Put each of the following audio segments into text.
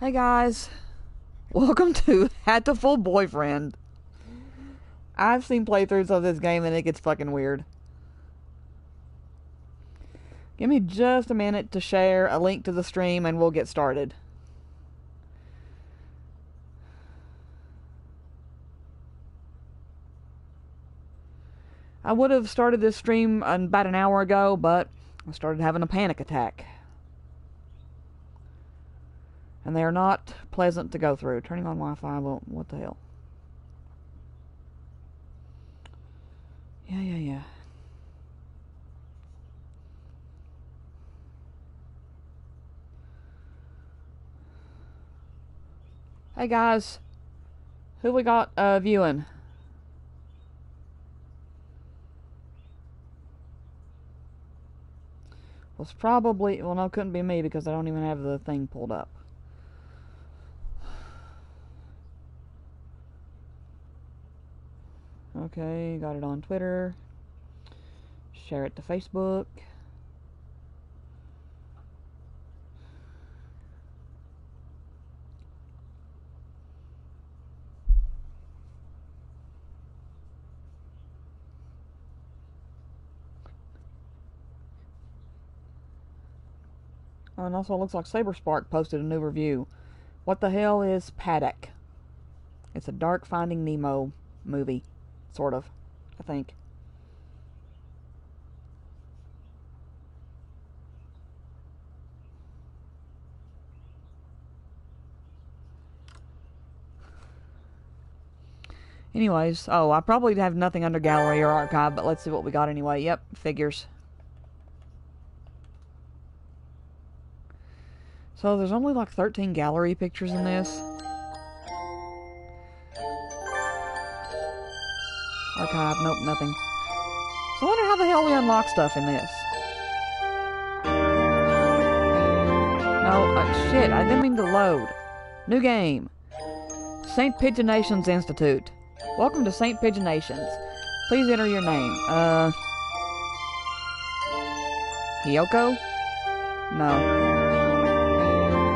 Hey guys, welcome to Hatoful Boyfriend. I've seen playthroughs of this game and it gets fucking weird. Give me just a minute to share a link to the stream and we'll get started. I would have started this stream about an hour ago, but I started having a panic attack. And they are not pleasant to go through. Turning on Wi-Fi, well, what the hell? Yeah. Hey guys, who we got viewing? Well, it's probably, well, no, it couldn't be me because I don't even have the thing pulled up. Okay, got it on Twitter. Share it to Facebook. Oh, and also it looks like Saberspark posted a new review. What the hell is Paddock? It's a dark Finding Nemo movie. Sort of, I think. Anyways, oh, I probably have nothing under gallery or archive, but let's see what we got anyway. Yep, figures. So there's only like 13 gallery pictures in this. Archive, nope, nothing. So I wonder how the hell we unlock stuff in this. No, shit, I didn't mean to load. New game. St. Pigeonations Institute. Welcome to St. Pigeonations. Please enter your name. Hiyoko? No.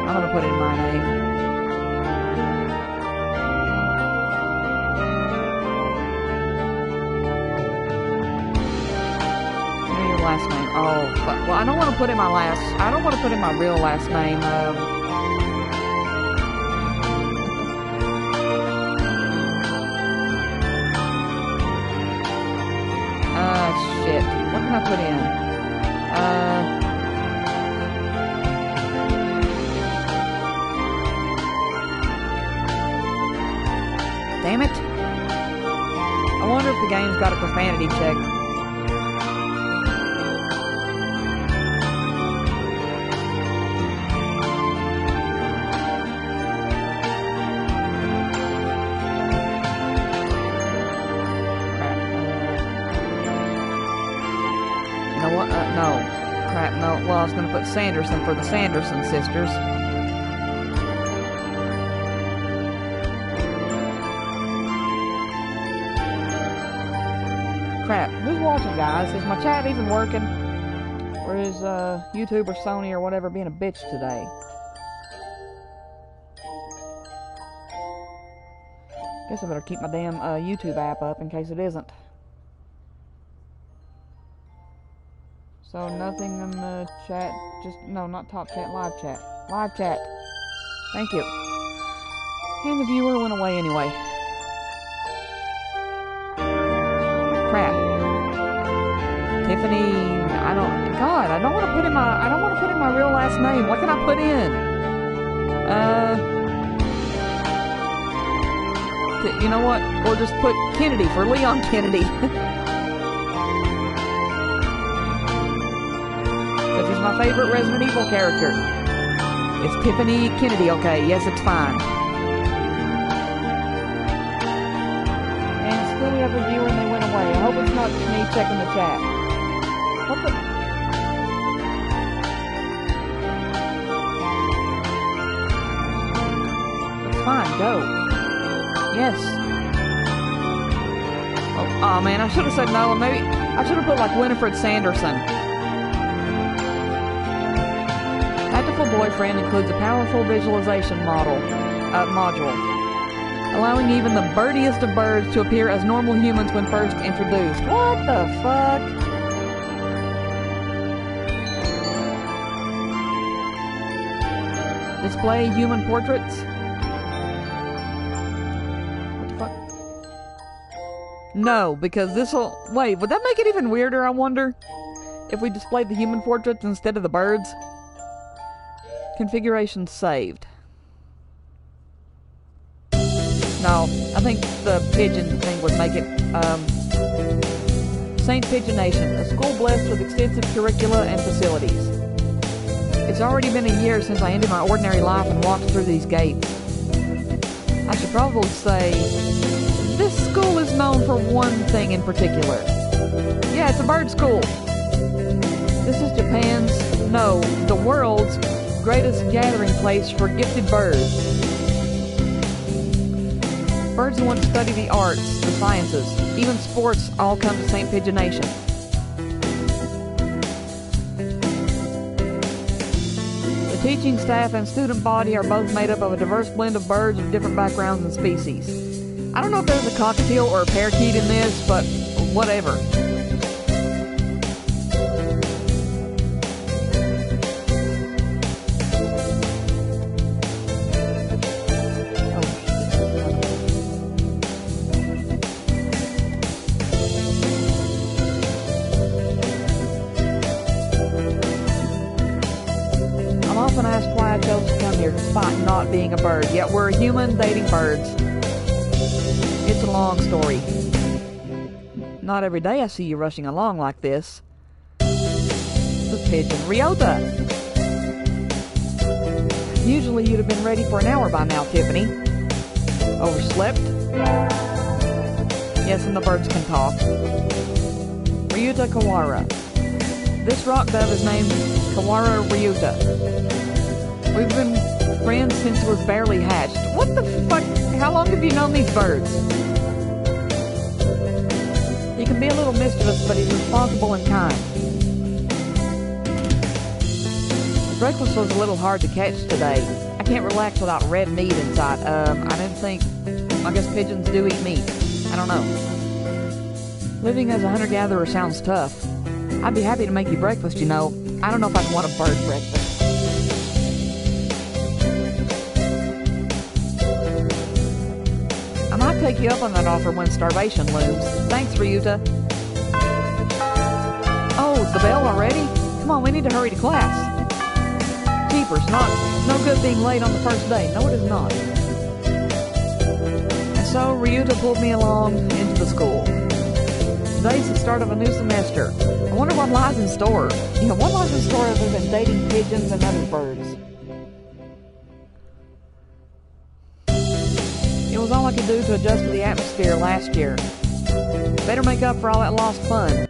I'm gonna put in my name. Last name. Oh, fuck. Well, I don't want to put in my last. I don't want to put in my real last name. Shit. What can I put in? Damn it. I wonder if the game's got a profanity check. Well, I was going to put Sanderson for the Sanderson sisters. Crap. Who's watching, guys? Is my chat even working? Or is YouTube or Sony or whatever being a bitch today? Guess I better keep my damn YouTube app up in case it isn't. So nothing in the chat, just, no, not top chat, live chat. Live chat. Thank you. And the viewer went away anyway. Crap. Tiffany, I don't want to put in my real last name. What can I put in? You know what? Or just put Kennedy for Leon Kennedy. He's my favorite Resident Evil character. It's Tiffany Kennedy, okay. Yes, it's fine. And still we have a viewer and they went away. I hope it's not me checking the chat. What the... It's fine, go. Yes. Oh man, I should have said no. Maybe I should have put like Winifred Sanderson. Boyfriend includes a powerful visualization module, allowing even the birdiest of birds to appear as normal humans when first introduced. What the fuck? Display human portraits? What the fuck? No, because this'll... Wait, would that make it even weirder, I wonder? If we displayed the human portraits instead of the birds? Configuration saved. No, I think the pigeon thing would make it, St. Pigeon Nation, a school blessed with extensive curricula and facilities. It's already been a year since I ended my ordinary life and walked through these gates. I should probably say, this school is known for one thing in particular. Yeah, it's a bird school. This is Japan's, no, the world's greatest gathering place for gifted birds. Birds who want to study the arts, the sciences, even sports all come to St. Pigeon Nation. The teaching staff and student body are both made up of a diverse blend of birds of different backgrounds and species. I don't know if there's a cockatiel or a parakeet in this, but whatever. I'm often asked why I chose to come here despite not being a bird, yet we're a human dating birds. It's a long story. Not every day I see you rushing along like this. The pigeon. Ryota! Usually you'd have been ready for an hour by now, Tiffany. Overslept? Yes, and the birds can talk. Ryuta Kawara. This rock dove is named Kawara Ryuta. We've been friends since it was barely hatched. What the fuck? How long have you known these birds? He can be a little mischievous, but he's responsible and kind. Breakfast was a little hard to catch today. I can't relax without red meat inside. I guess pigeons do eat meat. I don't know. Living as a hunter-gatherer sounds tough. I'd be happy to make you breakfast, you know. I don't know if I'd want a bird breakfast. I might take you up on that offer when starvation looms. Thanks, Ryuta. Oh, the bell already? Come on, we need to hurry to class. Jeepers, no good being late on the first day. No, it is not. And so, Ryuta pulled me along into the school. Today's the start of a new semester. I wonder what lies in store. You know, what lies in store other than dating pigeons and other birds? It was all I could do to adjust to the atmosphere last year. Better make up for all that lost fun.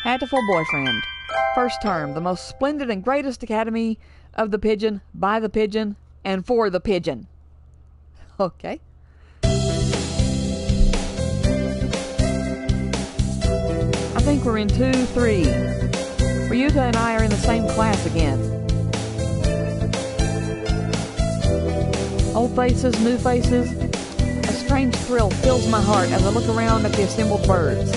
Hatoful Boyfriend. First term, the most splendid and greatest academy of the pigeon, by the pigeon, and for the pigeon. Okay. I think we're in 2-3. Ryuta and I are in the same class again. Old faces, new faces. A strange thrill fills my heart as I look around at the assembled birds.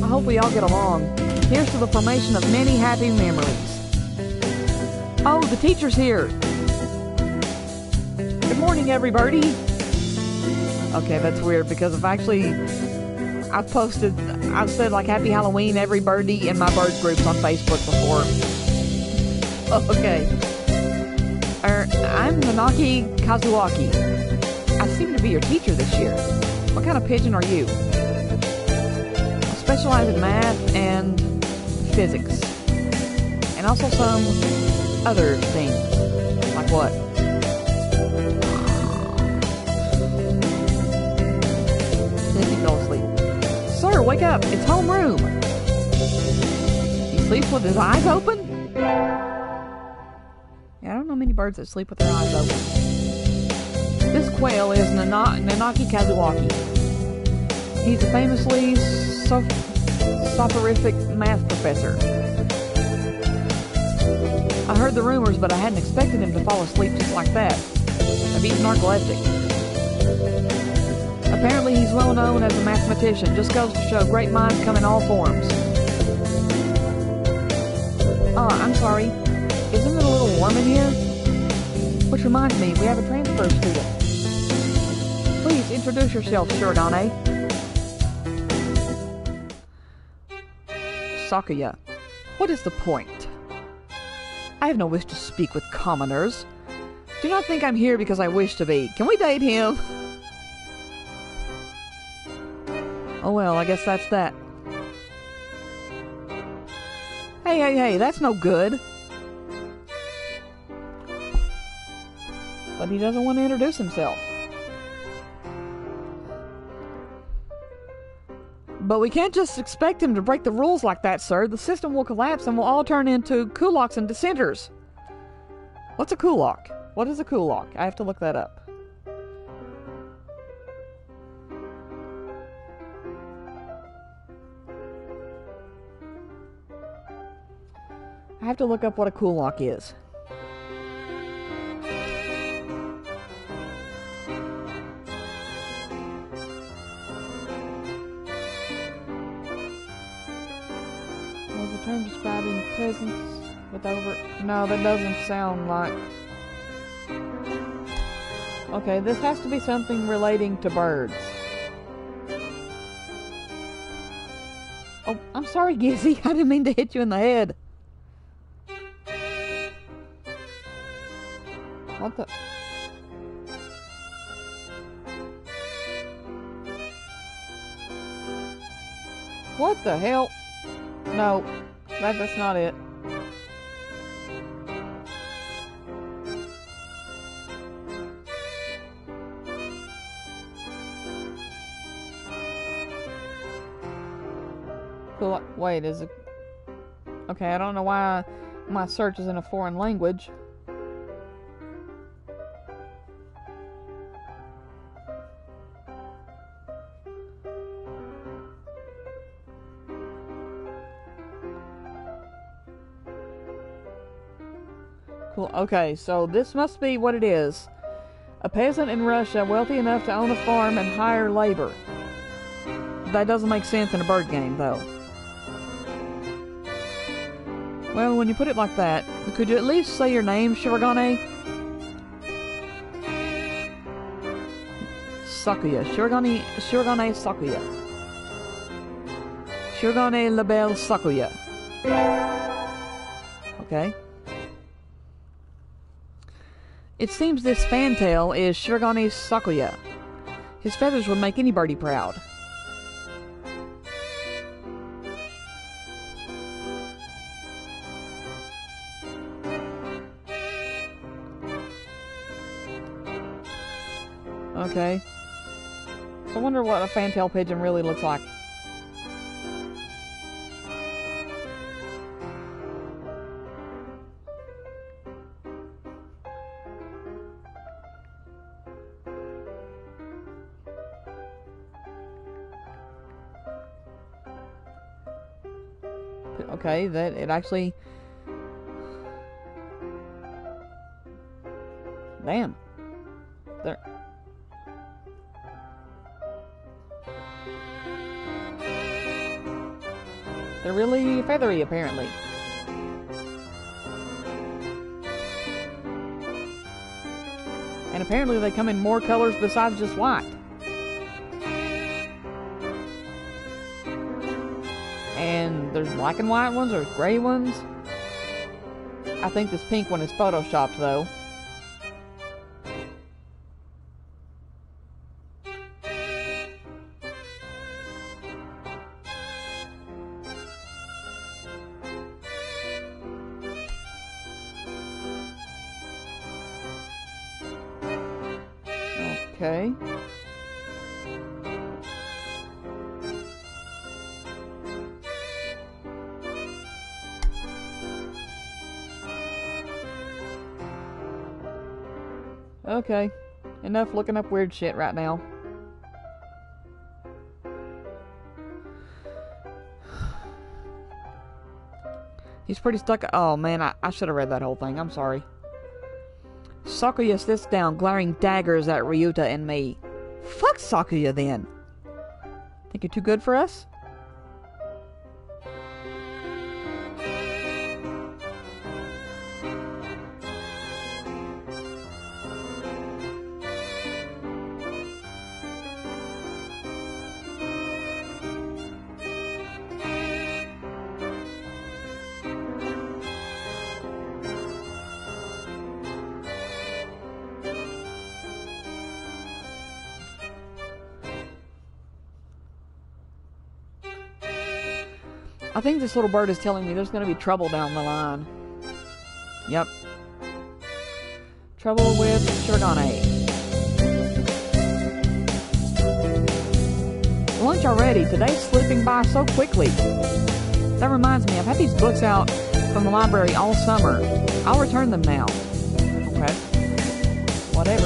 I hope we all get along. Here's to the formation of many happy memories. Oh, the teacher's here. Good morning, everybody. Okay, that's weird because I've said like Happy Halloween, every birdie in my bird groups on Facebook before. Okay. I'm Nanaki Kazuaki. I seem to be your teacher this year. What kind of pigeon are you? I specialize in math and physics. And also some other things. Like what? He fell asleep. Sir, wake up! It's homeroom! He sleeps with his eyes open? Yeah, I don't know many birds that sleep with their eyes open. This quail is Nanaki Kazuaki. He's a famously soporific math professor. I heard the rumors, but I hadn't expected him to fall asleep just like that. Maybe he's narcoleptic. Apparently he's well known as a mathematician. Just goes to show great minds come in all forms. I'm sorry. Isn't it a little warm in here? Which reminds me, we have a transfer student. Please introduce yourself, Shirogane. Sakuya. What is the point? I have no wish to speak with commoners. Do not think I'm here because I wish to be. Can we date him? Oh well, I guess that's that. Hey, that's no good. But he doesn't want to introduce himself. But we can't just expect him to break the rules like that, sir. The system will collapse and we'll all turn into kulaks and dissenters. What's a kulak? What is a kulak? I have to look that up. I have to look up what a kulak is. Was a term describing peasants with over... No, that doesn't sound like... Okay, this has to be something relating to birds. Oh, I'm sorry, Gizzy. I didn't mean to hit you in the head. What the... What the hell? No, that's not it. Cool. Wait, is it... Okay, I don't know why my search is in a foreign language. Cool. Okay, so this must be what it is. A peasant in Russia wealthy enough to own a farm and hire labor. That doesn't make sense in a bird game, though. Well, when you put it like that, could you at least say your name, Shirogane? Sakuya. Shirogane Sakuya. Shirogane Labelle Sakuya. Okay. It seems this fantail is Shirogane Sakuya. His feathers would make any birdie proud. Okay. So I wonder what a fantail pigeon really looks like. Okay, that it actually... Damn. There... They're really feathery, apparently. And apparently they come in more colors besides just white. And there's black and white ones, there's gray ones. I think this pink one is photoshopped, though. Okay. Okay. Enough looking up weird shit right now. He's pretty stuck. Oh man, I should have read that whole thing. I'm sorry. Sakuya sits down, glaring daggers at Ryuta and me. Fuck Sakuya then. Think you're too good for us? I think this little bird is telling me there's going to be trouble down the line. Yep. Trouble with Shirogane. Lunch already. Today's slipping by so quickly. That reminds me, I've had these books out from the library all summer. I'll return them now. Okay. Whatever.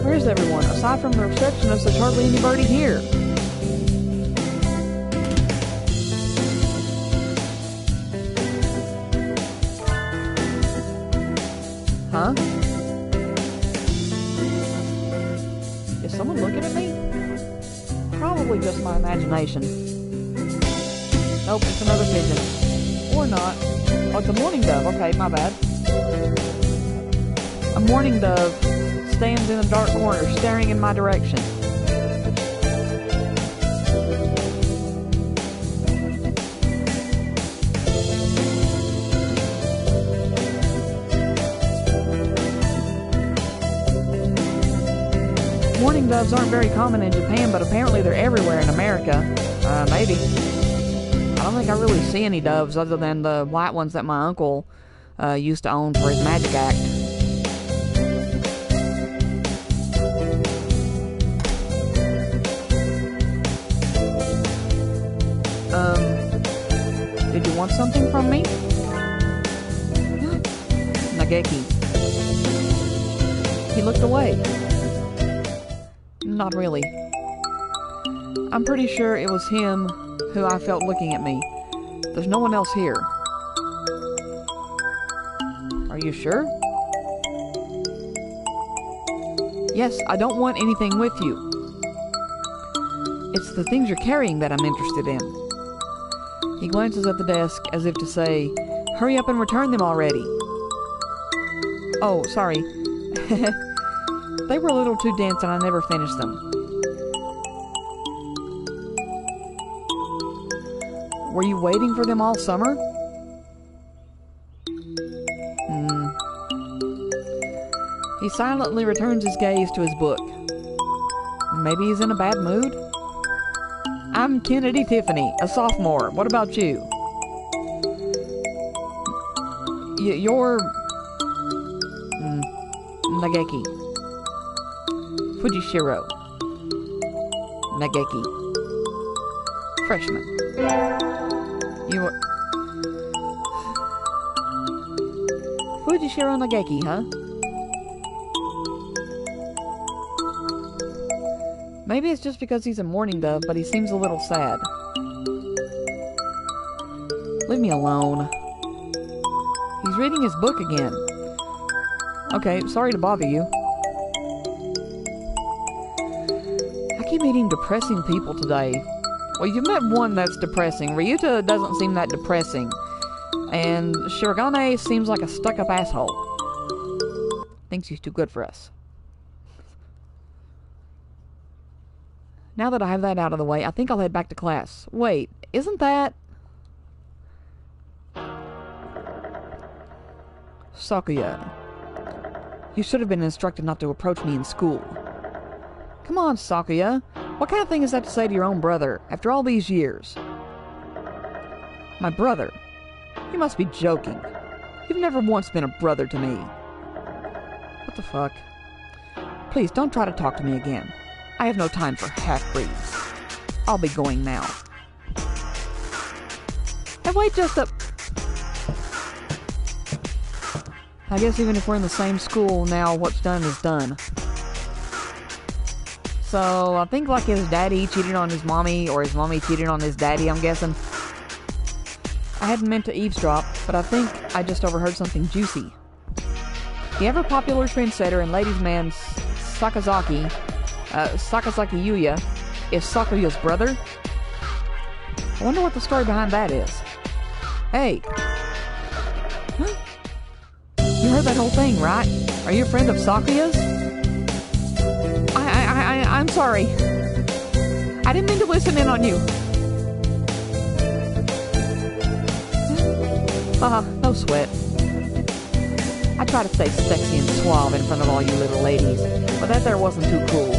Where's everyone? Aside from the receptionist, there's hardly anybody here. Huh? Is someone looking at me? Probably just my imagination. Nope, it's another pigeon. Or not. Oh, it's a mourning dove. Okay, my bad. A mourning dove stands in a dark corner, staring in my direction. Mourning doves aren't very common in Japan, but apparently they're everywhere in America. Maybe. I don't think I really see any doves other than the white ones that my uncle used to own for his magic act. Did you want something from me? Nageki. He looked away. Not really. I'm pretty sure it was him who I felt looking at me. There's no one else here. Are you sure? Yes, I don't want anything with you. It's the things you're carrying that I'm interested in. He glances at the desk as if to say, hurry up and return them already. Oh, sorry. They were a little too dense and I never finished them. Were you waiting for them all summer? He silently returns his gaze to his book. Maybe he's in a bad mood? I'm Kennedy Tiffany, a sophomore. What about you? You're... Nageki. Fujishiro. Nageki. Freshman. You are... Fujishiro Nageki, huh? Maybe it's just because he's a mourning dove, but he seems a little sad. Leave me alone. He's reading his book again. Okay, sorry to bother you. I keep meeting depressing people today. Well, you've met one that's depressing. Ryuta doesn't seem that depressing. And Shirogane seems like a stuck-up asshole. Thinks he's too good for us. Now that I have that out of the way, I think I'll head back to class. Wait, isn't that... Sakuya. You should have been instructed not to approach me in school. Come on, Sakuya. What kind of thing is that to say to your own brother, after all these years? My brother? You must be joking. You've never once been a brother to me. What the fuck? Please, don't try to talk to me again. I have no time for half-breeds. I'll be going now. wait just a... I guess even if we're in the same school now, what's done is done. So, I think like his daddy cheated on his mommy, or his mommy cheated on his daddy, I'm guessing. I hadn't meant to eavesdrop, but I think I just overheard something juicy. The ever-popular trendsetter and ladies' man Sakazaki Yuya is Sakuya's brother. I wonder what the story behind that is. Hey! Huh? You heard that whole thing, right? Are you a friend of Sakuya's? I'm sorry. I didn't mean to listen in on you. No sweat. I try to stay sexy and suave in front of all you little ladies, but that there wasn't too cool.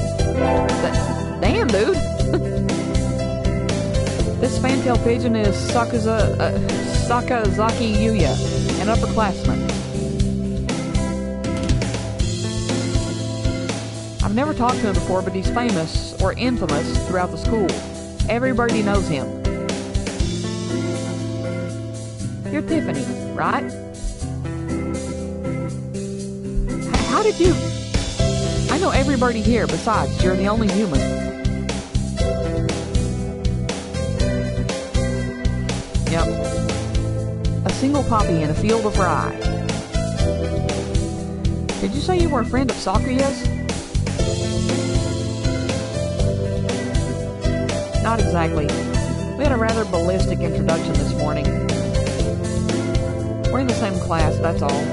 Damn, dude! This fantail pigeon is Sakazaki Yuya, an upperclassman. I've never talked to him before, but he's famous, or infamous, throughout the school. Everybody knows him. You're Tiffany, right? How did you... I know everybody here, besides, you're the only human. Yep. A single poppy in a field of rye. Did you say you were a friend of Sakuya's? Not exactly. We had a rather ballistic introduction this morning. We're in the same class, that's all.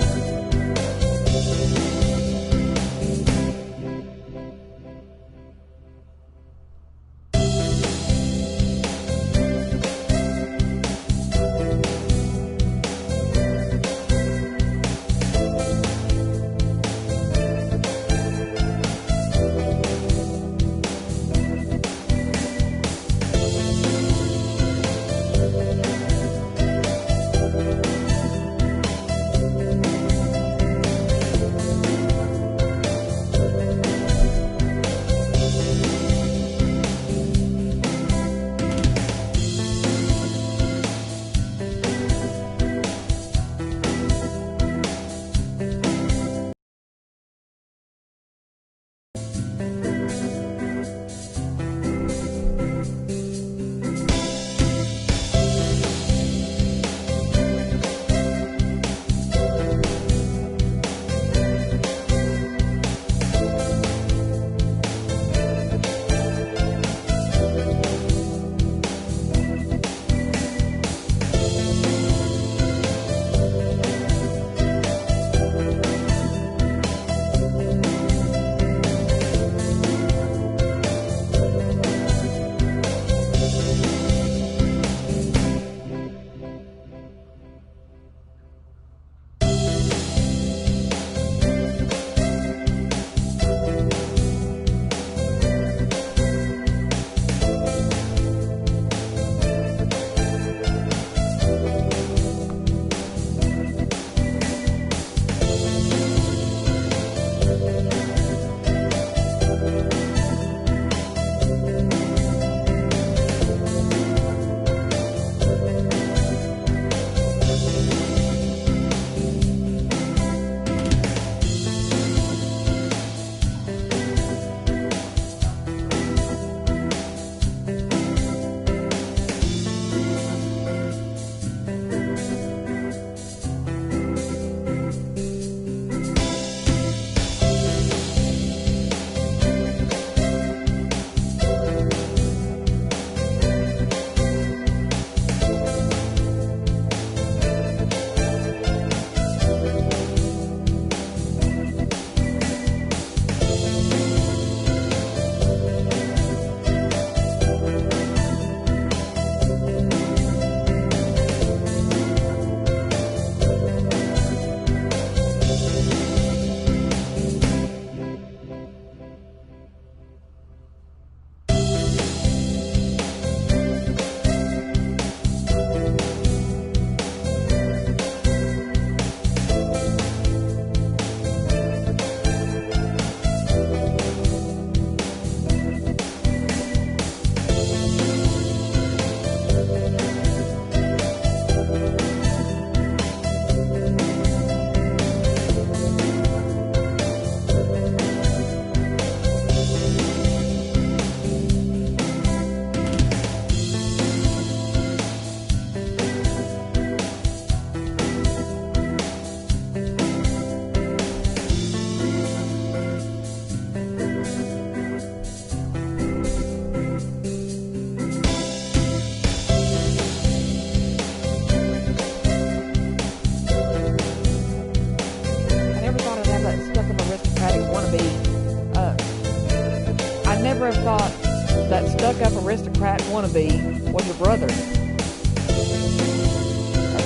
aristocrat wannabe was your brother.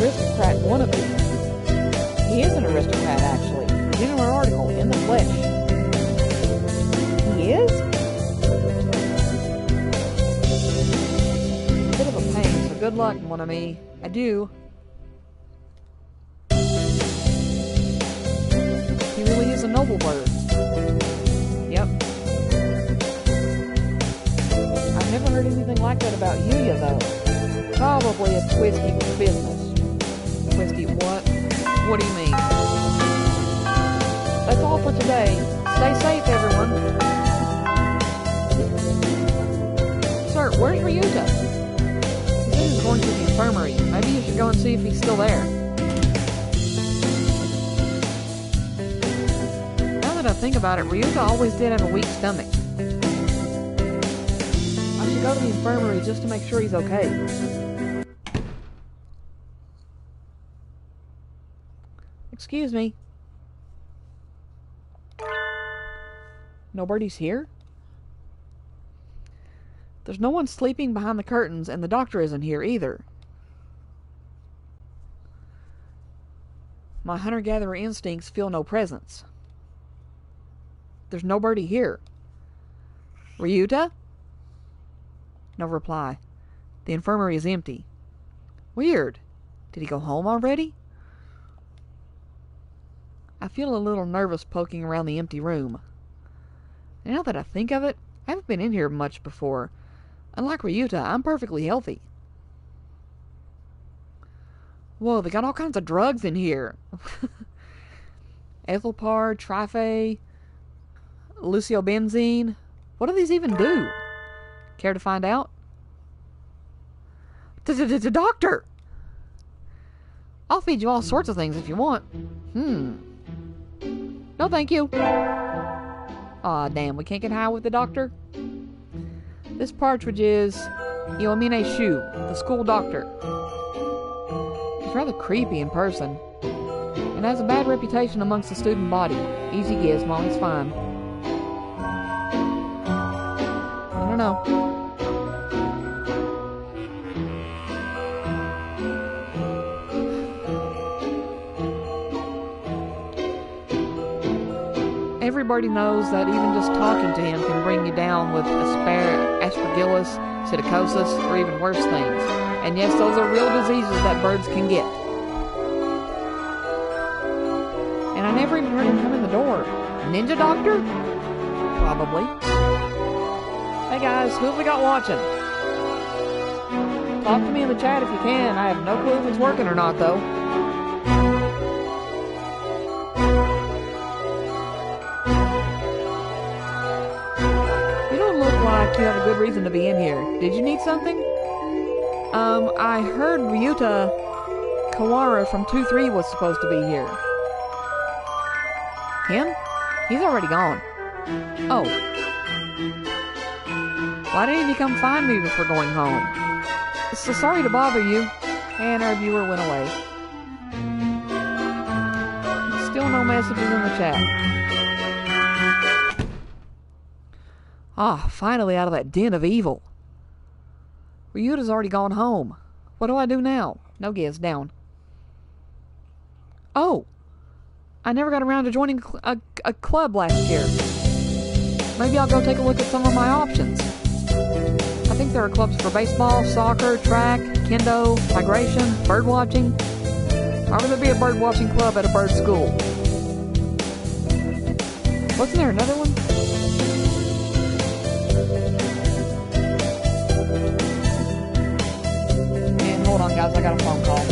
Aristocrat wannabe. He is an aristocrat, actually. Reading an article in the flesh. He is? A bit of a pain, so good luck, mon ami. Adieu. He really is a noble bird. Yep. I've never heard anything like that about Yuya, though. Probably a Twisky business. Twisky what? What do you mean? That's all for today. Stay safe, everyone. Sir, where's Ryuta? He said he was going to the infirmary. Maybe you should go and see if he's still there. Now that I think about it, Ryuta always did have a weak stomach. I should go to the infirmary just to make sure he's okay. Excuse me. Nobody's here? There's no one sleeping behind the curtains, and the doctor isn't here either. My hunter-gatherer instincts feel no presence. There's nobody here. Ryuta? No reply. The infirmary is empty. Weird. Did he go home already? I feel a little nervous poking around the empty room. Now that I think of it, I haven't been in here much before. Unlike Ryuta, I'm perfectly healthy. Whoa, they got all kinds of drugs in here. Ethylpar, Trife, Luciobenzene. What do these even do? Care to find out? Doctor! I'll feed you all sorts of things if you want. No, thank you. Aw, damn, we can't get high with the doctor? This partridge is Iomine Shu, the school doctor. He's rather creepy in person, and has a bad reputation amongst the student body. Easy gizmo, he's fine. I don't know. Everybody knows that even just talking to him can bring you down with aspergillus, psittacosis, or even worse things. And yes, those are real diseases that birds can get. And I never even heard him come in the door. Ninja doctor? Probably. Hey guys, who have we got watching? Talk to me in the chat if you can. I have no clue if it's working or not, though. You have a good reason to be in here. Did you need something? I heard Ryuta Kawara from 2-3 was supposed to be here. Him? He's already gone. Oh. Why didn't he come find me before going home? So sorry to bother you. And our viewer went away. Still no messages in the chat. Ah, finally out of that den of evil. Ryuta's already gone home. What do I do now? No giz, down. Oh! I never got around to joining a club last year. Maybe I'll go take a look at some of my options. I think there are clubs for baseball, soccer, track, kendo, migration, bird watching. Why would there be a bird watching club at a bird school? Wasn't there another one? Hold on, guys, I got a phone call.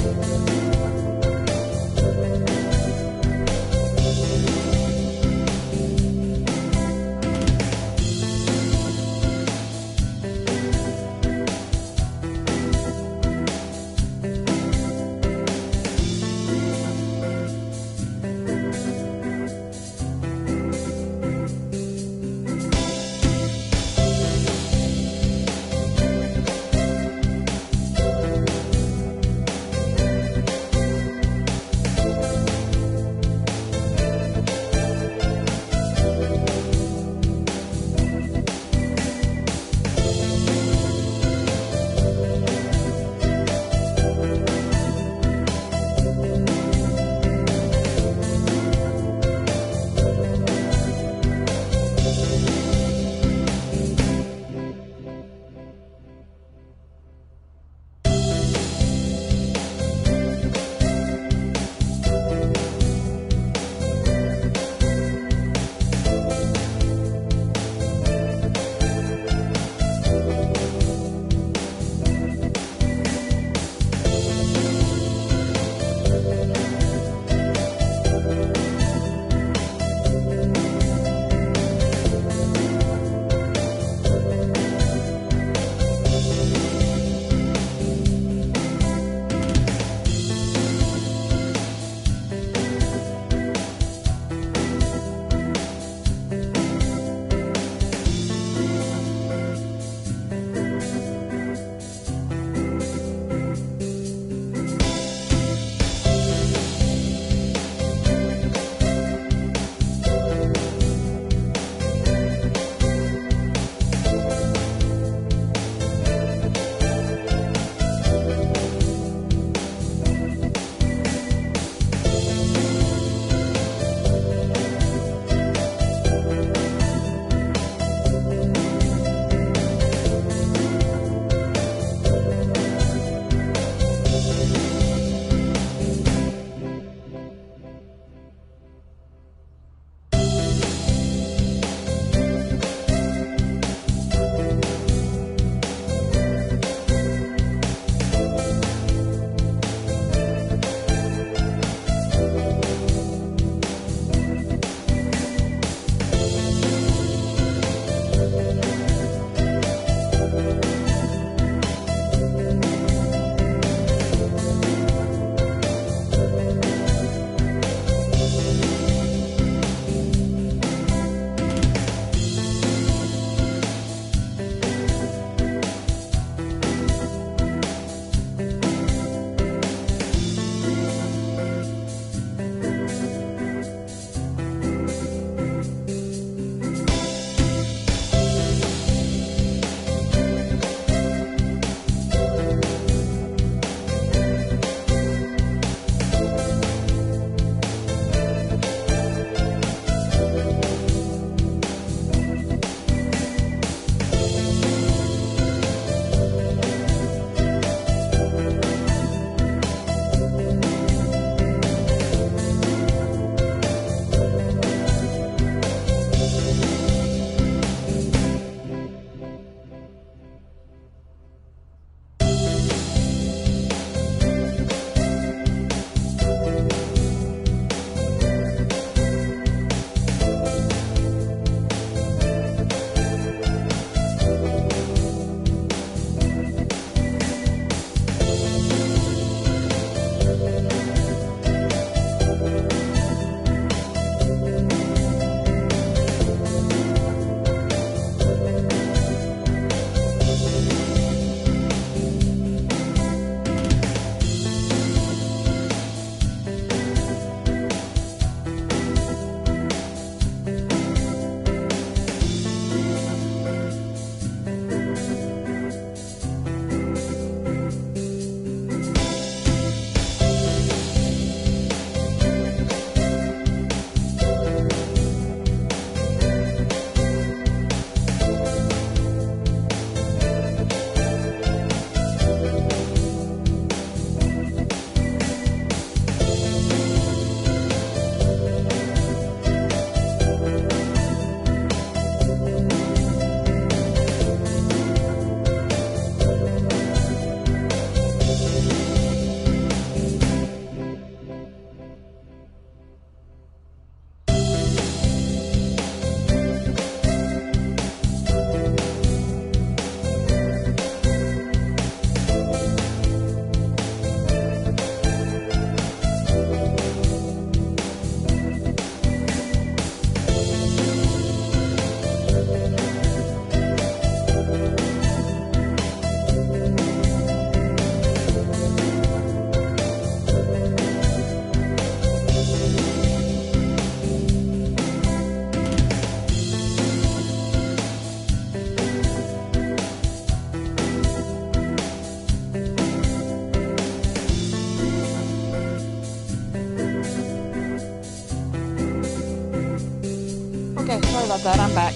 about that. I'm back.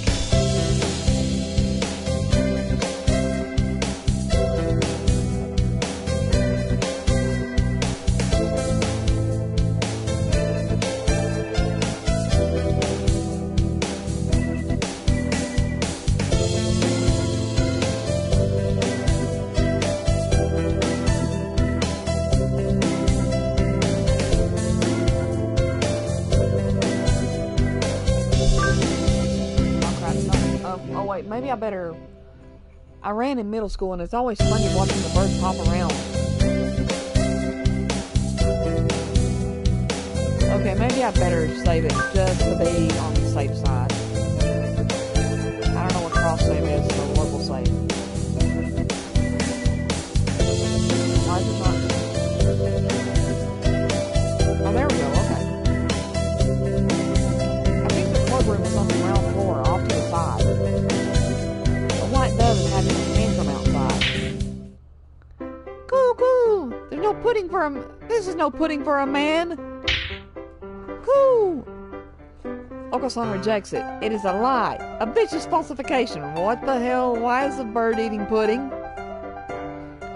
Maybe I better... I ran in middle school and it's always funny watching the birds hop around. Okay, maybe I better save it just to be on the safe side. I don't know what cross save is, so local save. Why is it not? Oh, there we go, okay. I think the clubroom is on the ground floor, off to the side. White dove is having a tantrum outside. Coo! There's no pudding for a... This is no pudding for a man. Coo! Oko-san rejects it. It is a lie. A vicious falsification. What the hell? Why is the bird eating pudding?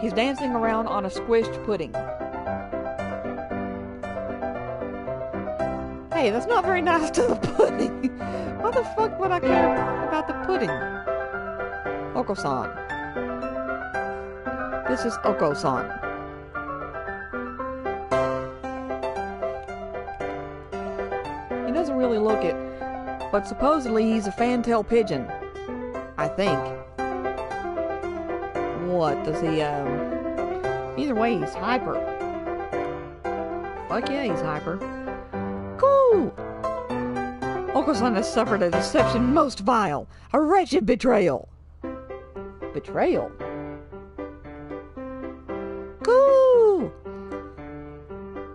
He's dancing around on a squished pudding. Hey, that's not very nice to the pudding. Why the fuck would I care about the pudding? Oko-san. This is Oko-san. He doesn't really look it, but supposedly he's a fantail pigeon. I think. What, does he, Either way, he's hyper. Fuck yeah, he's hyper. Cool! Oko-san has suffered a deception most vile. A wretched betrayal. Betrayal? Cool!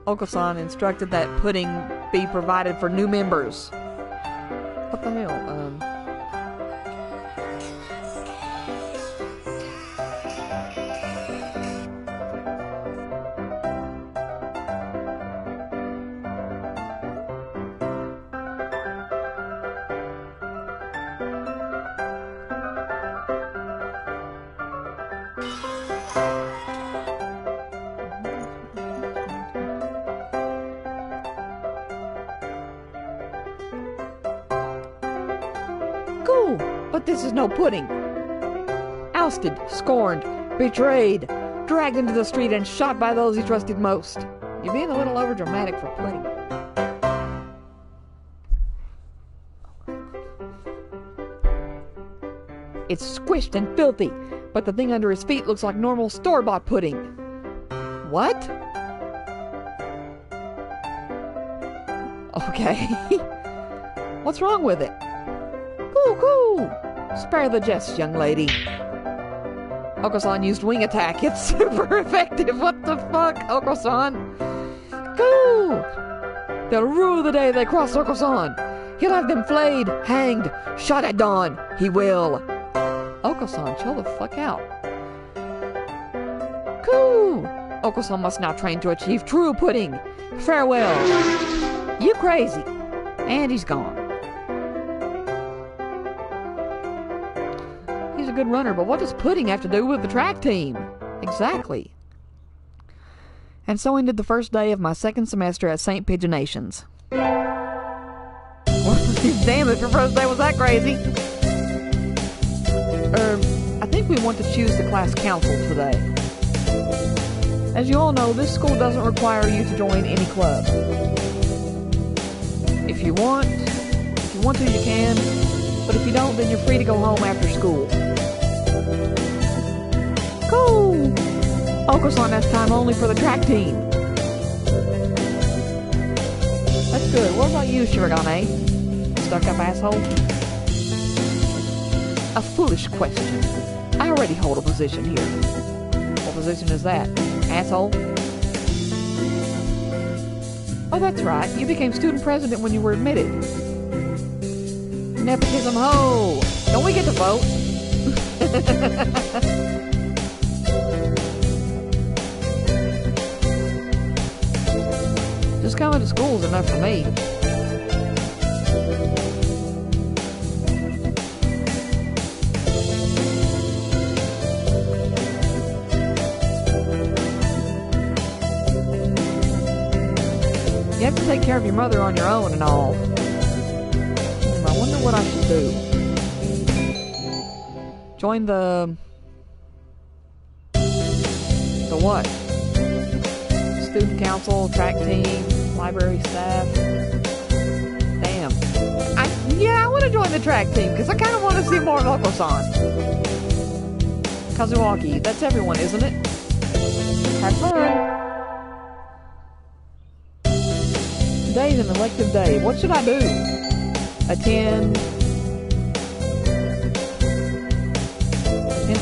Oko-san instructed that pudding be provided for new members. What the hell? But this is no pudding. Ousted, scorned, betrayed, dragged into the street and shot by those he trusted most. You're being a little overdramatic for pudding. It's squished and filthy, but the thing under his feet looks like normal store-bought pudding. What? Okay. What's wrong with it? Cool. Spare the jest, young lady. Oko-san used wing attack. It's super effective. What the fuck, Oko-san? Cool. They'll rue the day they cross Oko-san. He'll have them flayed, hanged, shot at dawn. He will. Oko-san, chill the fuck out. Cool. Oko-san must now train to achieve true pudding. Farewell. You crazy. And he's gone. He's a good runner, but what does pudding have to do with the track team? Exactly. And so ended the first day of my second semester at St. Pigeonations. Damn, if your first day was that crazy. I think we want to choose the class council today. As you all know, this school doesn't require you to join any club. If you want to, you can. But if you don't, then you're free to go home after school. Cool! Oko-san has time only for the track team. That's good. What about you, Shirogane? Stuck-up asshole? A foolish question. I already hold a position here. What position is that? Asshole? Oh, that's right. You became student president when you were admitted. Nepotism ho! Don't we get to vote? Just coming to school is enough for me. You have to take care of your mother on your own and all. I wonder what I should do. Join the what? Student council, track team, library staff. Damn. I want to join the track team because I kind of want to see more of Oko-san. Kazuaki, that's everyone, isn't it? Have fun. Today's an elective day. What should I do? Attend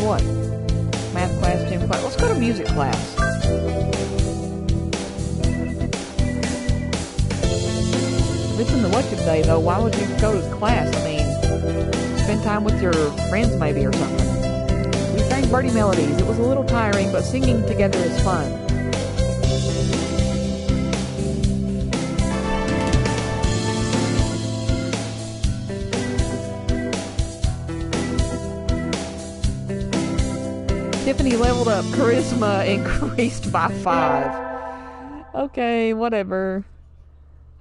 what? Math class, gym class. Let's go to music class. If it's an elective day, though, why would you go to class? I mean, spend time with your friends maybe or something. We sang birdie melodies. It was a little tiring, but singing together is fun. Tiffany leveled up. Charisma increased by 5. Okay, whatever.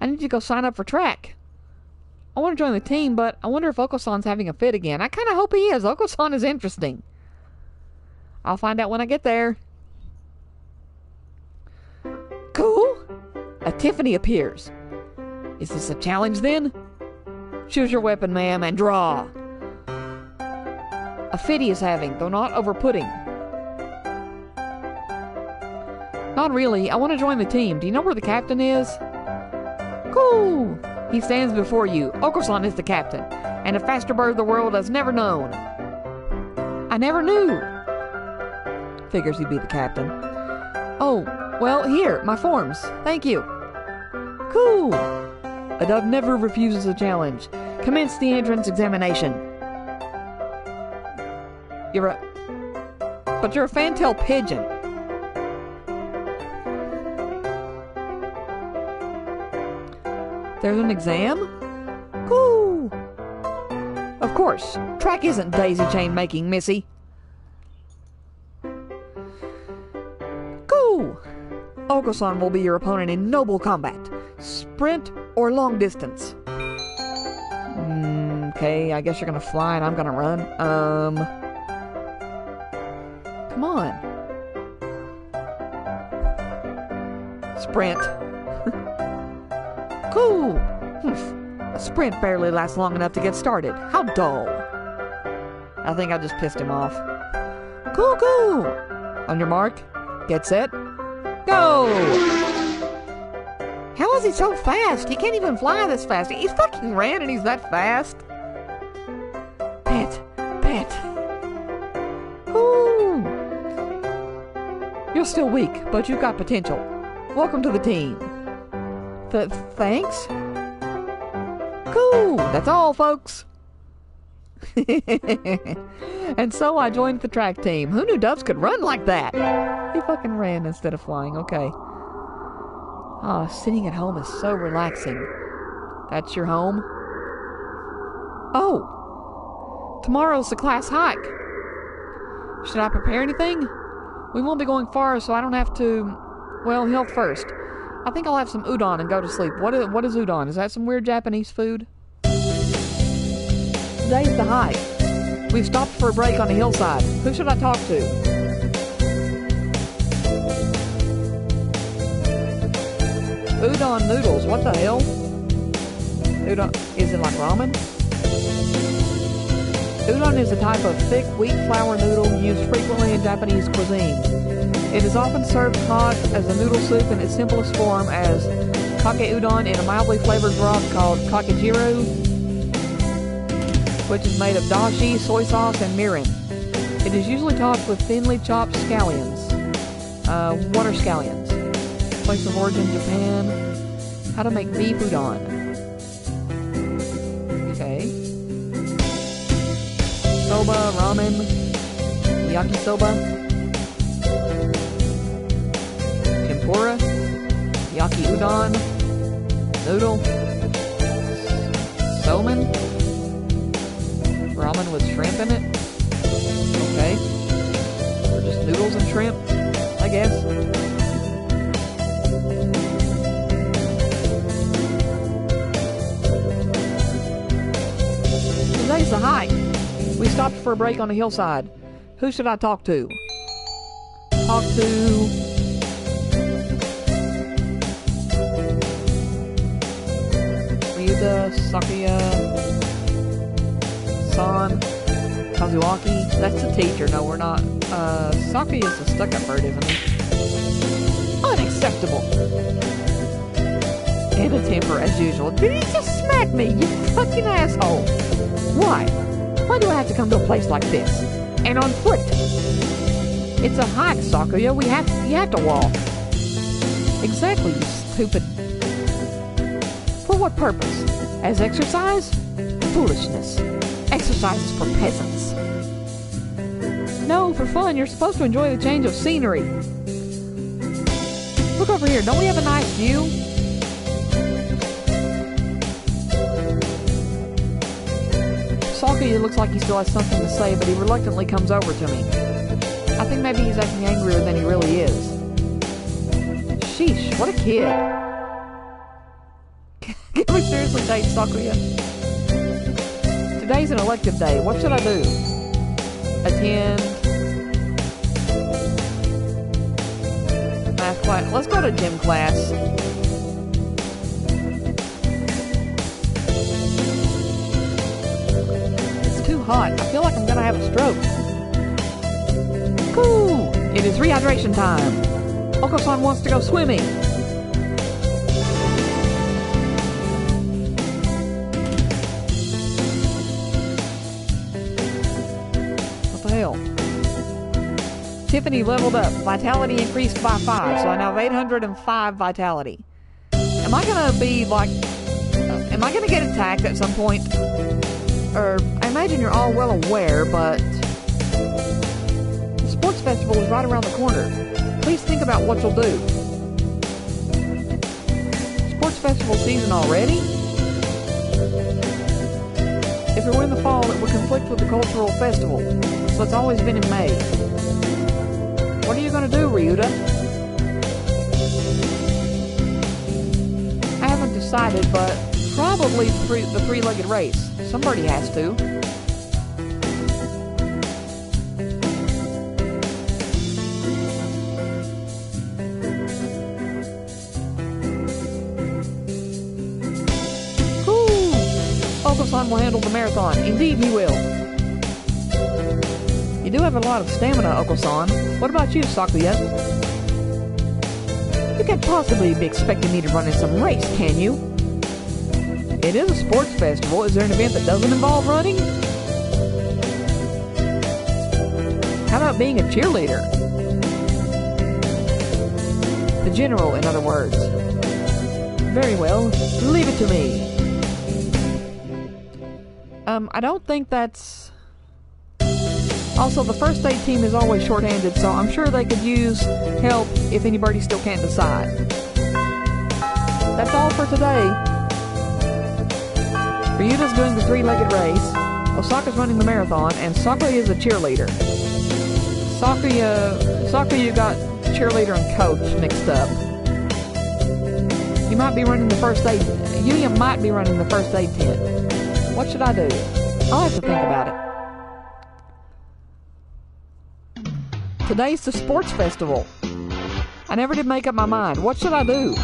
I need to go sign up for track. I want to join the team, but I wonder if Oko-san's having a fit again. I kind of hope he is. Oko-san is interesting. I'll find out when I get there. Cool. A Tiffany appears. Is this a challenge then? Choose your weapon, ma'am, and draw. A fit he is having, though not over-putting. Not really. I want to join the team. Do you know where the captain is? Cool! He stands before you. Oko-san is the captain, and a faster bird the world has never known. I never knew. Figures he'd be the captain. Oh, well, here, my forms. Thank you. Cool! A dove never refuses a challenge. Commence the entrance examination. You're a fantail pigeon. There's an exam? Cool! Of course, track isn't daisy chain making, missy. Cool! Oko-san will be your opponent in noble combat. Sprint or long distance. Okay, I guess you're gonna fly and I'm gonna run. Come on. Sprint. Cool! A sprint barely lasts long enough to get started. How dull. I think I just pissed him off. Cool, cool! On your mark, get set, go! How is he so fast? He can't even fly this fast. He fucking ran and he's that fast. Pet. Ooh. You're still weak, but you've got potential. Welcome to the team. Thanks? Cool! That's all, folks! And so I joined the track team. Who knew doves could run like that? He fucking ran instead of flying. Okay. Ah, sitting at home is so relaxing. That's your home? Oh! Tomorrow's the class hike. Should I prepare anything? We won't be going far, so I don't have to... Well, health first. I think I'll have some udon and go to sleep. What is udon? Is that some weird Japanese food? Today's the hike. We've stopped for a break on a hillside. Who should I talk to? Udon noodles. What the hell? Udon. Is it like ramen? Udon is a type of thick wheat flour noodle used frequently in Japanese cuisine. It is often served hot as a noodle soup in its simplest form as kake udon in a mildly flavored broth called kakejiru, which is made of dashi, soy sauce, and mirin. It is usually topped with thinly chopped scallions. What are scallions? Place of origin, Japan. How to make beef udon. Okay. Soba, ramen, yakisoba. Tempura, yaki udon, noodle, somen, ramen with shrimp in it. Okay. Or just noodles and shrimp, I guess. stopped for a break on the hillside. Who should I talk to? Talk to... Ryuta, Sakuya, San, Kazuaki. That's the teacher. No, we're not. Sakuya is a stuck-up bird, isn't he? Unacceptable. In a temper, as usual. Did he just smack me, you fucking asshole? Why? Why do I have to come to a place like this? And on foot? It's a hike, Sakuya. You have to walk. Exactly, you stupid. For what purpose? As exercise? Foolishness. Exercise is for peasants. No, for fun. You're supposed to enjoy the change of scenery. Look over here. Don't we have a nice view? Sakuya looks like he still has something to say, but he reluctantly comes over to me. I think maybe he's acting angrier than he really is. Sheesh, what a kid. Can we seriously date Sakuya? Today's an elective day. What should I do? Attend math class. Let's go to gym class. It's too hot. I feel like I'm gonna have a stroke. Cool! It is rehydration time. Oko-san wants to go swimming. What the hell? Tiffany leveled up. Vitality increased by 5, so I now have 805 vitality. Am I gonna be like... am I gonna get attacked at some point? Or, I imagine you're all well aware, but... the sports festival is right around the corner. Please think about what you'll do. Sports festival season already? If it were in the fall, it would conflict with the cultural festival, so it's always been in May. What are you going to do, Ryuta? I haven't decided, but probably the three-legged race. Somebody has to. Oko-san will handle the marathon. Indeed, he will. You do have a lot of stamina, Oko-san. What about you, Sakuya? You can't possibly be expecting me to run in some race, can you? It is a sports festival. Is there an event that doesn't involve running? How about being a cheerleader? The general, in other words. Very well. Leave it to me. I don't think that's... Also, the first aid team is always short-handed, so I'm sure they could use help if anybody still can't decide. That's all for today. Ryuta's doing the three-legged race, Osaka's running the marathon, and Sakuya is a cheerleader. Sakuya got cheerleader and coach mixed up. You might be running the first aid... Yuya might be running the first aid tent. What should I do? I'll have to think about it. Today's the sports festival. I never did make up my mind. What should I do?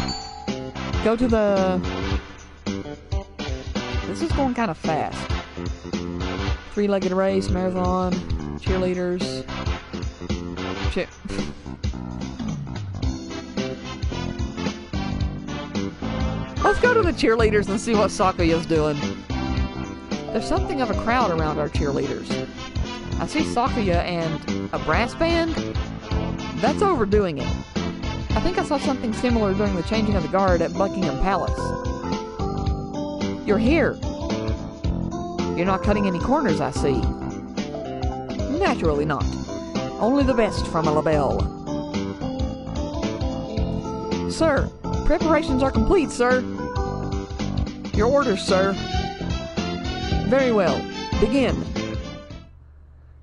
Go to the... This is going kind of fast. Three-legged race, marathon, cheerleaders. Let's go to the cheerleaders and see what Sakuya's doing. There's something of a crowd around our cheerleaders. I see Sakuya and a brass band? That's overdoing it. I think I saw something similar during the changing of the guard at Buckingham Palace. You're here. You're not cutting any corners, I see. Naturally not. Only the best from a labelle. Sir, preparations are complete, sir. Your orders, sir. Very well. Begin.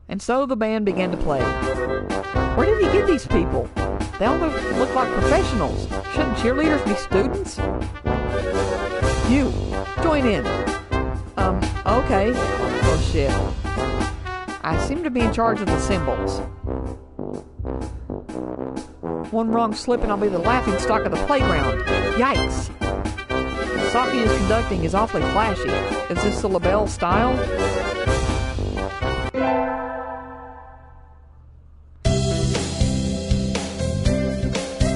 And so the band began to play. Where did he get these people? They almost look like professionals. Shouldn't cheerleaders be students? You, join in. Okay. Oh shit. I seem to be in charge of the symbols. One wrong slip and I'll be the laughing stock of the playground. Yikes. Socrates conducting is awfully flashy. Is this the LaBelle style?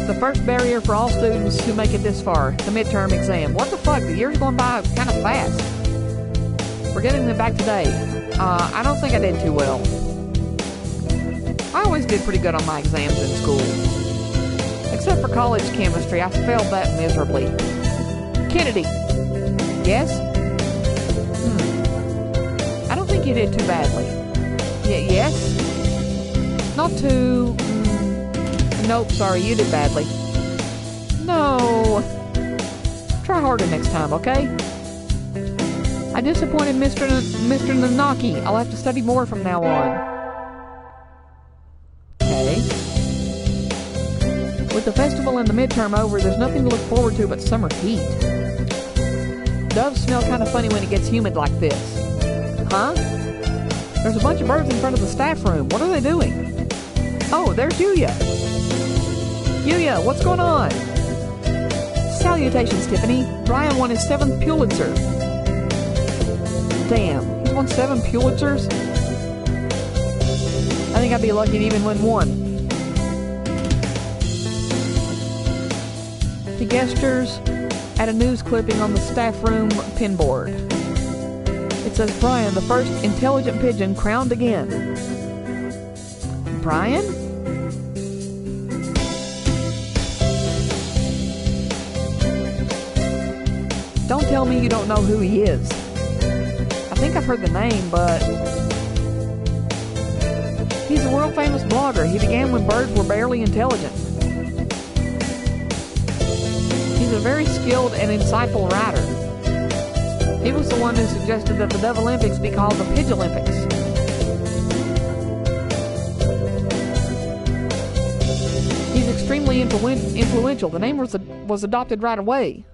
The first barrier for all students who make it this far, the midterm exam. What the fuck? The year's going by kind of fast. We're getting them back today. I don't think I did too well. I always did pretty good on my exams in school. Except for college chemistry, I failed that miserably. Kennedy. Yes? I don't think you did too badly. Yes? Not too... Nope, sorry, you did badly. No. Try harder next time, okay? I disappointed Mr. Nanaki. I'll have to study more from now on. Okay. With the festival and the midterm over, there's nothing to look forward to but summer heat. Doves smell kind of funny when it gets humid like this. Huh? There's a bunch of birds in front of the staff room. What are they doing? Oh, there's Yuya. Yuya, what's going on? Salutations, Tiffany. Brian won his 7th Pulitzer. Damn, he's won 7 Pulitzers? I think I'd be lucky to even win one. He gestures at a news clipping on the staff room pinboard. It says, Brian, the first intelligent pigeon crowned again. Brian? Don't tell me you don't know who he is. I think I've heard the name, but... He's a world-famous blogger. He began when birds were barely intelligent. He's a very skilled and insightful writer. He was the one who suggested that the Dove Olympics be called the Pidge Olympics. He's extremely influential. The name was adopted right away.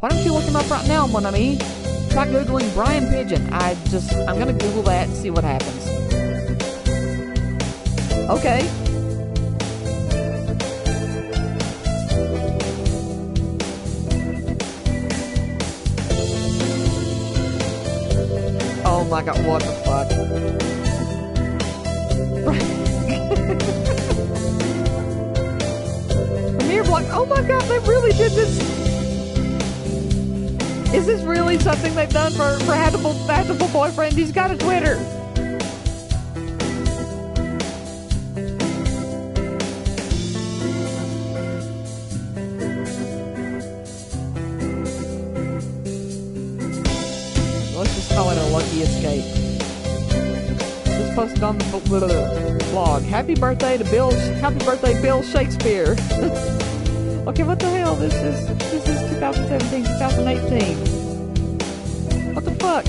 Why don't you look him up right now, mon ami? Try Googling Brian Pigeon. I'm gonna Google that and see what happens. Okay. Oh my god, what the fuck? Premier Block, oh my god, they really did this. Is this really something they've done for Hatoful boyfriend? He's got a Twitter. Let's just call it a lucky escape. Just posted on the blog. Happy birthday, Bill Shakespeare. Okay, what the hell? This is 2017, 2018. What the fuck?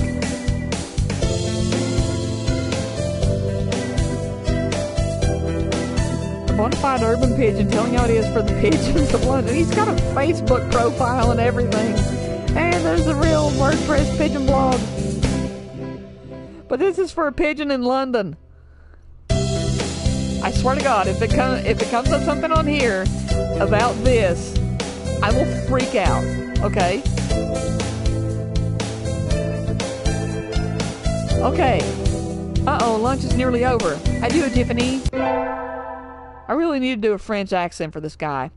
A bona fide urban pigeon telling how it is for the pigeons of London. He's got a Facebook profile and everything. And there's a real WordPress pigeon blog. But this is for a pigeon in London. I swear to God, if it comes up something on here about this, I will freak out. Okay? Okay. Uh-oh, lunch is nearly over. How do you, Tiffany? I really need to do a French accent for this guy.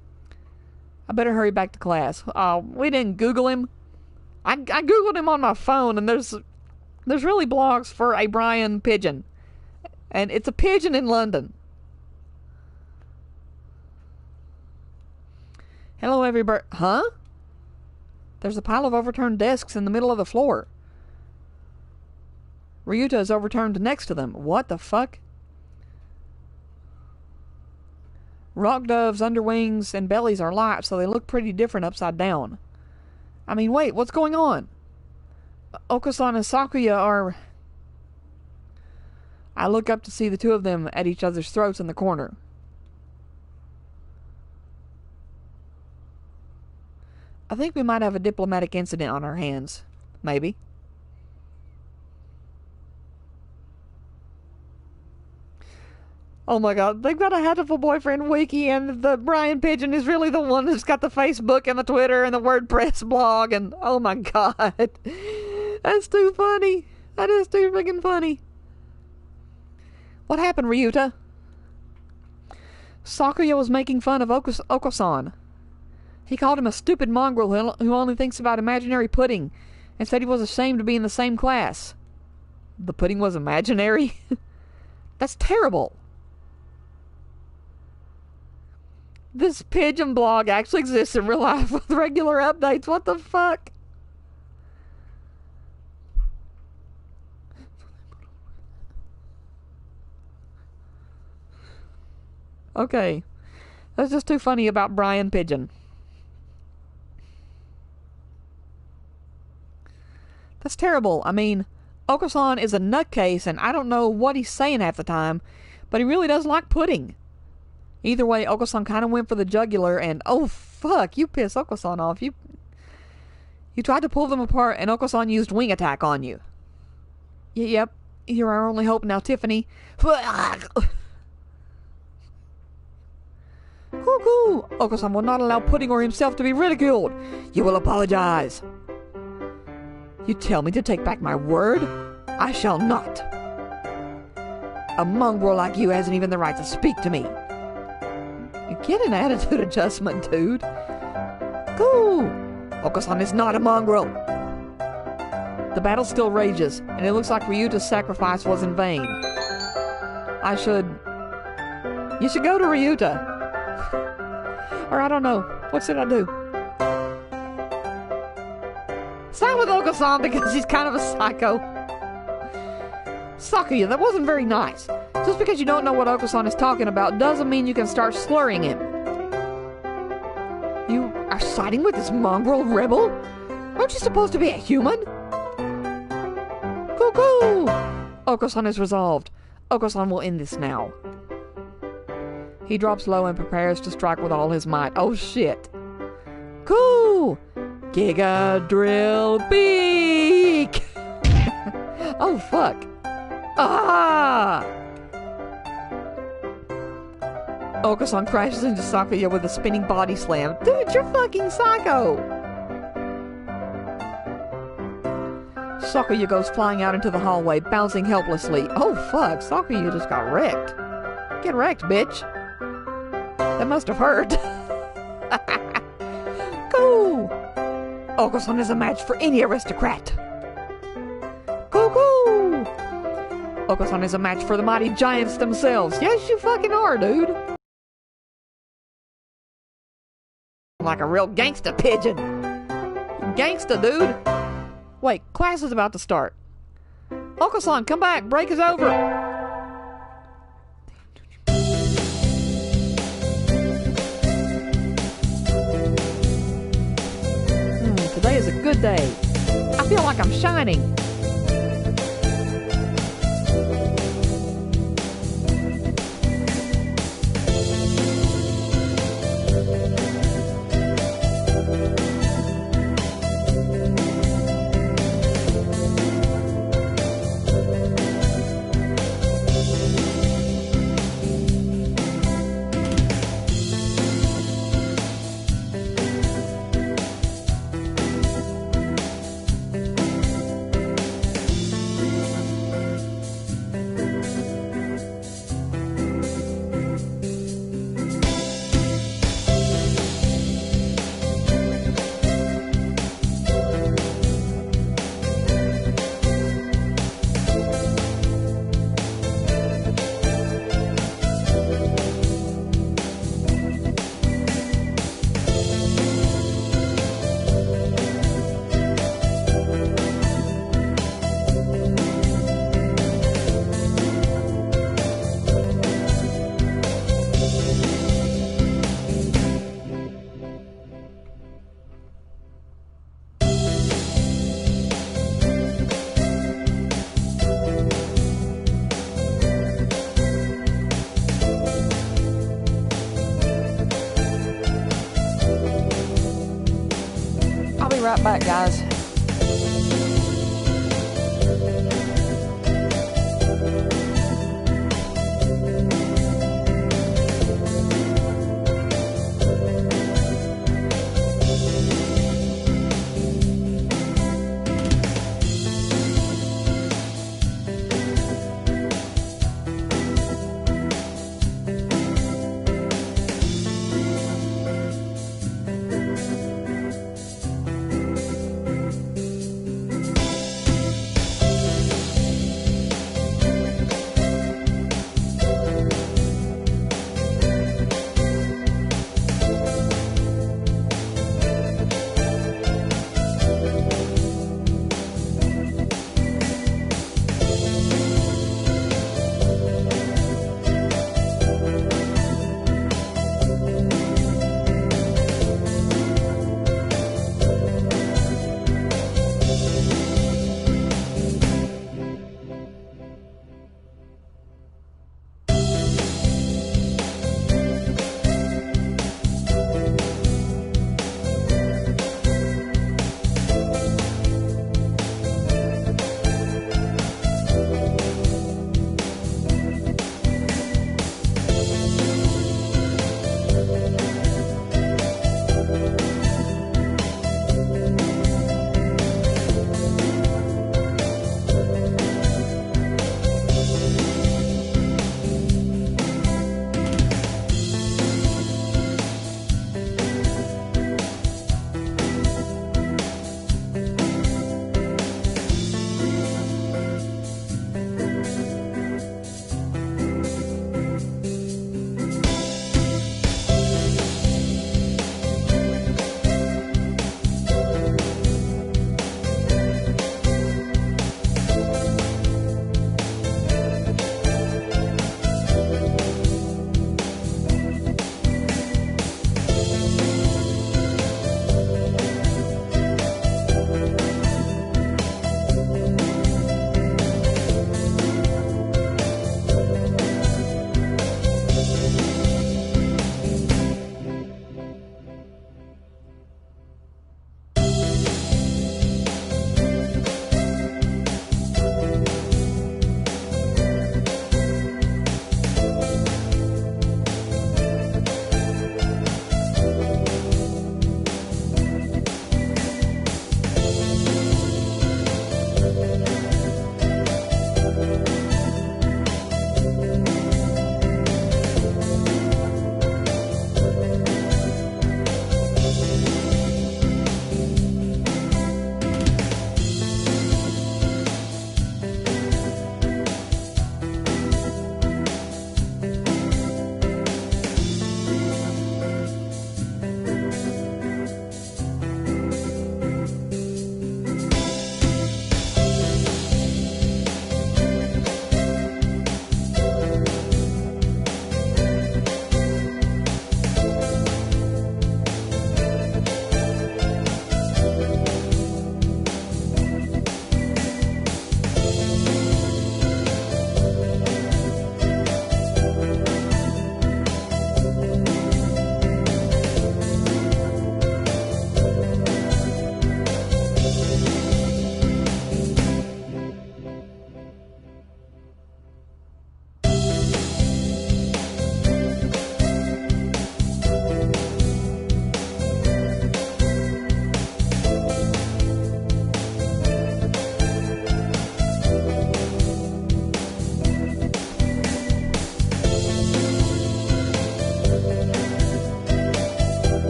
I better hurry back to class. We didn't Google him. I Googled him on my phone, and there's really blogs for a Brian pigeon. And it's a pigeon in London. Hello, everybody. Huh? There's a pile of overturned desks in the middle of the floor. Ryuta is overturned next to them. What the fuck? Rock doves' underwings and bellies are light, so they look pretty different upside down. I mean, wait, what's going on? Okasan and Sakuya are... I look up to see the two of them at each other's throats in the corner. I think we might have a diplomatic incident on our hands. Maybe. Oh my god, they've got a Hatoful boyfriend wiki, and the Brian Pigeon is really the one that's got the Facebook and the Twitter and the WordPress blog, and oh my god. That's too funny. That is too freaking funny. What happened, Ryuta? Sakuya was making fun of Oko-san. He called him a stupid mongrel who only thinks about imaginary pudding, and said he was ashamed to be in the same class. The pudding was imaginary? That's terrible. This pigeon blog actually exists in real life with regular updates. What the fuck? Okay. That's just too funny about Brian Pigeon. That's terrible. I mean, Oko-san is a nutcase, and I don't know what he's saying half the time, but he really does like pudding. Either way, Oko-san kind of went for the jugular, and oh fuck, you pissed Oko-san off. You tried to pull them apart, and Oko-san used wing attack on you. Yep, you're our only hope now, Tiffany. Cuckoo! Oko-san will not allow pudding or himself to be ridiculed. You will apologize. You tell me to take back my word? I shall not. A mongrel like you hasn't even the right to speak to me. You get an attitude adjustment, dude. Cool. Oko-san is not a mongrel. The battle still rages, and it looks like Ryuta's sacrifice was in vain. You should go to Ryuta. Or I don't know. What should I do? Side with Oko-san because he's kind of a psycho. Sakuya, that wasn't very nice. Just because you don't know what Oko-san is talking about doesn't mean you can start slurring him. You are siding with this mongrel rebel? Aren't you supposed to be a human? Cuckoo! Oko-san is resolved. Oko-san will end this now. He drops low and prepares to strike with all his might. Oh shit. Cool! Giga Drill Beak! Oh fuck. Ah! Oko-san crashes into Sakuya with a spinning body slam. Dude, you're fucking psycho! Sakuya goes flying out into the hallway, bouncing helplessly. Oh fuck, Sakuya just got wrecked. Get wrecked, bitch. That must have hurt. Cool! Oko-san is a match for any aristocrat. Cuckoo! Oko-san is a match for the mighty giants themselves. Yes, you fucking are, dude. Like a real gangsta pigeon. Gangsta, dude. Wait, class is about to start. Oko-san, come back. Break is over. Today is a good day. I feel like I'm shining. Right back, guys.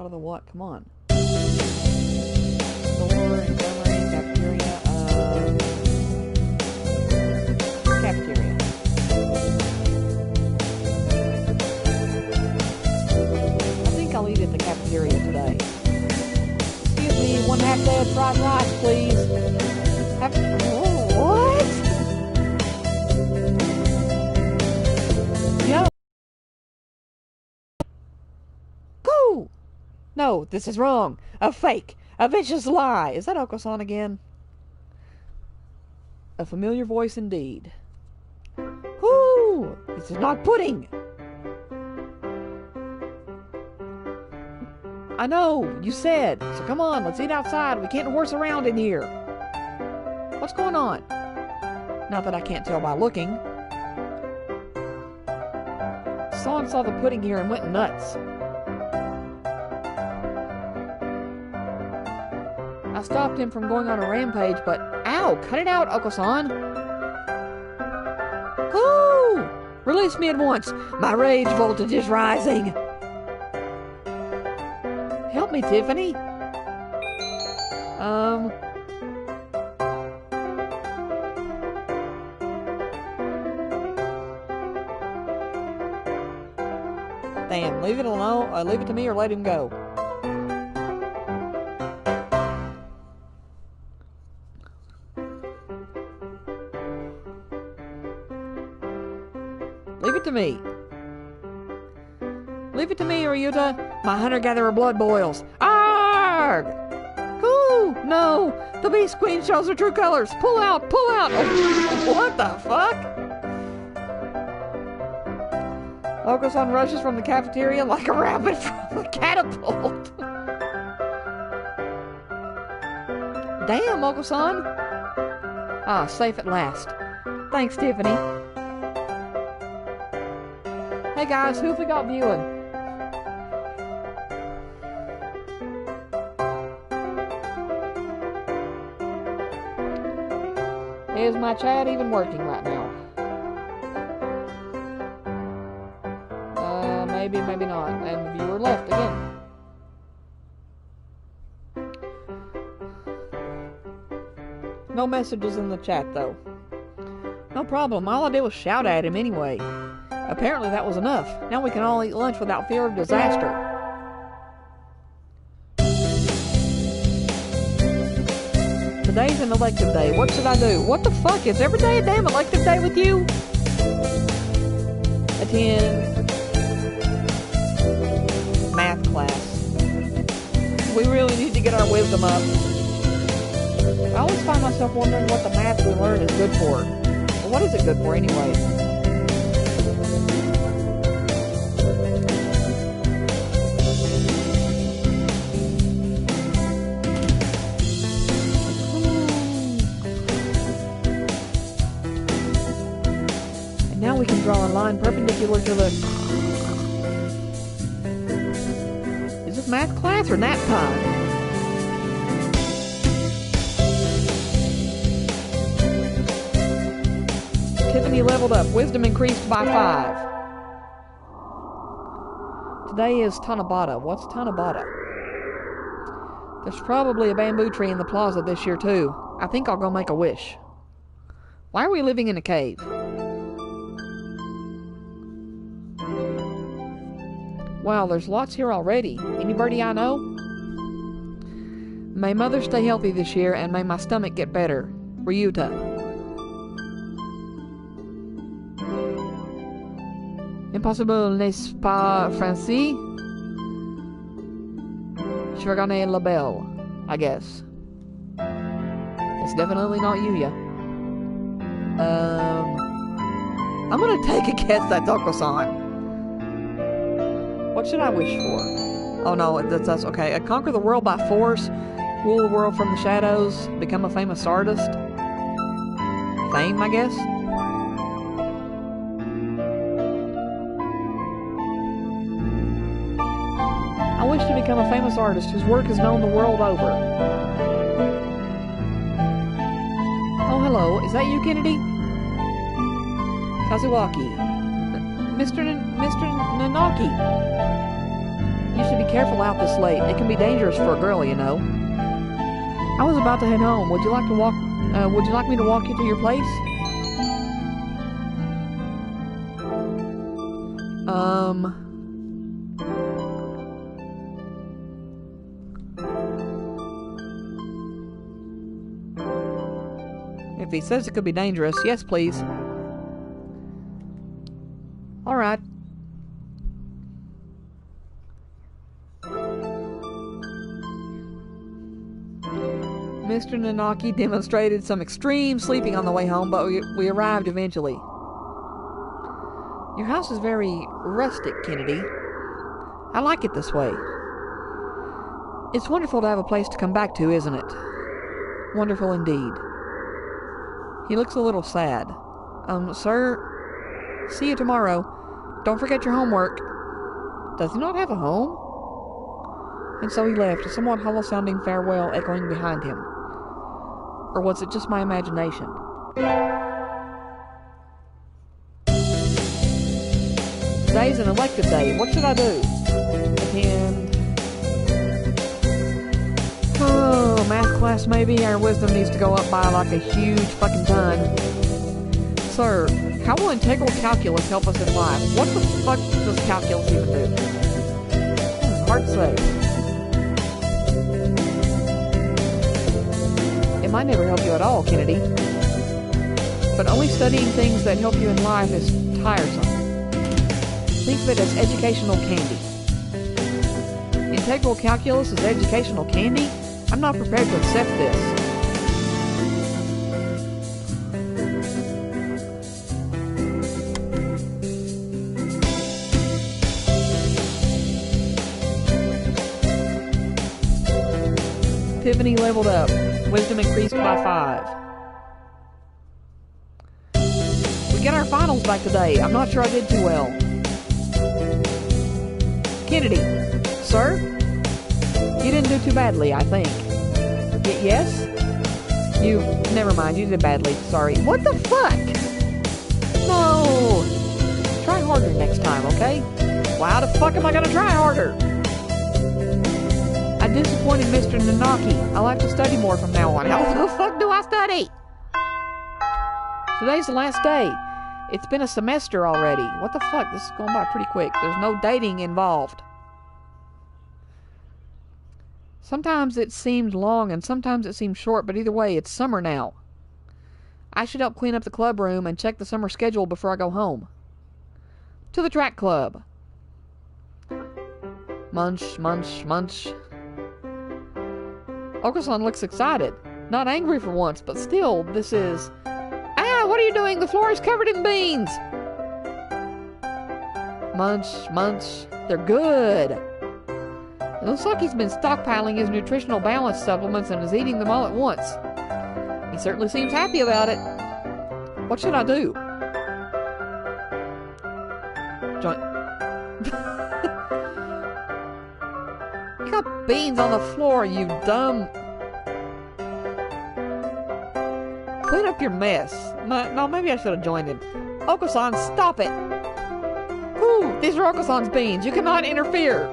of the what? Come on. Store, infirmary, cafeteria, cafeteria. I think I'll eat at the cafeteria today. Excuse me, 1 half-dead fried rice, please. What? Yo. Go! No, this is wrong. A fake. A vicious lie. Is that Oko-san again? A familiar voice indeed. Whoo! This is not pudding! I know, you said. So come on, let's eat outside. We can't horse around in here. What's going on? Not that I can't tell by looking. Son saw the pudding here and went nuts. I stopped him from going on a rampage, but ow! Cut it out, Oko-san! Whoo! Release me at once! My rage voltage is rising! Help me, Tiffany! Damn, leave it alone, leave it to me or let him go. Leave it to me. Leave it to me, Ryuta. My hunter-gatherer blood boils. Arrgh! Whoo! No! The Beast Queen shows her true colors! Pull out! Pull out! Oh, what the fuck? Oko-san rushes from the cafeteria like a rabbit from a catapult. Damn, Oko-san! Ah, safe at last. Thanks, Tiffany. Hey guys, who have we got viewing? Is my chat even working right now? Maybe, maybe not. And the viewer left again. No messages in the chat though. No problem, all I did was shout at him anyway. Apparently that was enough. Now we can all eat lunch without fear of disaster. Today's an elective day. What should I do? What the fuck? Is every day a damn elective day with you? Attend math class. We really need to get our wisdom up. I always find myself wondering what the math we learn is good for. Well, what is it good for anyway? Now we can draw a line perpendicular to the... Is this math class or nap time? Tiffany leveled up. Wisdom increased by 5. Today is Tanabata. What's Tanabata? There's probably a bamboo tree in the plaza this year too. I think I'll go make a wish. Why are we living in a cave? Wow, there's lots here already. Anybody I know? May Mother stay healthy this year, and may my stomach get better. Ryuta. Impossible, n'est-ce pas, Francis? Je vais gagner la belle, I guess. It's definitely not Yuya. I'm gonna take a guess that's Oko-san. What should I wish for? Oh no, that's okay. Conquer the world by force, rule the world from the shadows, become a famous artist. Fame, I guess? I wish to become a famous artist whose work is known the world over. Oh, hello. Is that you, Kennedy? Kazuaki. Mr. Nanaki. You should be careful out this late. It can be dangerous for a girl, you know. I was about to head home. Would you like me to walk you to your place? If he says it could be dangerous, yes, please. All right. Mr. Nanaki demonstrated some extreme sleeping on the way home, but we arrived eventually. Your house is very rustic, Kennedy. I like it this way. It's wonderful to have a place to come back to, isn't it? Wonderful indeed. He looks a little sad. Sir, see you tomorrow. Don't forget your homework. Does he not have a home? And so he left, a somewhat hollow-sounding farewell echoing behind him. Or was it just my imagination? Today's an elective day. What should I do? Attend. Oh, math class maybe. Our wisdom needs to go up by like a huge fucking ton. Sir, how will integral calculus help us in life? What the fuck does calculus even do? Hard to say. It might never help you at all, Kennedy. But only studying things that help you in life is tiresome. Think of it as educational candy. Integral calculus is educational candy? I'm not prepared to accept this. Tiffany leveled up. Wisdom increased by 5. We get our finals back today. I'm not sure I did too well. Kennedy. Sir? You didn't do too badly, I think. Yes? Never mind, you did badly. Sorry. What the fuck? No! Try harder next time, okay? Well, how the fuck am I gonna try harder? I disappointed Mr. Nanaki. I'll have to study more from now on. How the fuck do I study? Today's the last day. It's been a semester already. What the fuck? This is going by pretty quick. There's no dating involved. Sometimes it seemed long and sometimes it seemed short, but either way, it's summer now. I should help clean up the club room and check the summer schedule before I go home. To the track club. Munch, munch, munch. Okasan looks excited. Not angry for once, but still, this is... Ah, what are you doing? The floor is covered in beans! Munch, munch. They're good. It looks like he's been stockpiling his nutritional balance supplements and is eating them all at once. He certainly seems happy about it. What should I do? Join... You got beans on the floor, you dumb... Clean up your mess. No, maybe I should have joined him. Okasan, stop it! Whew, these are Okasan's beans. You cannot interfere.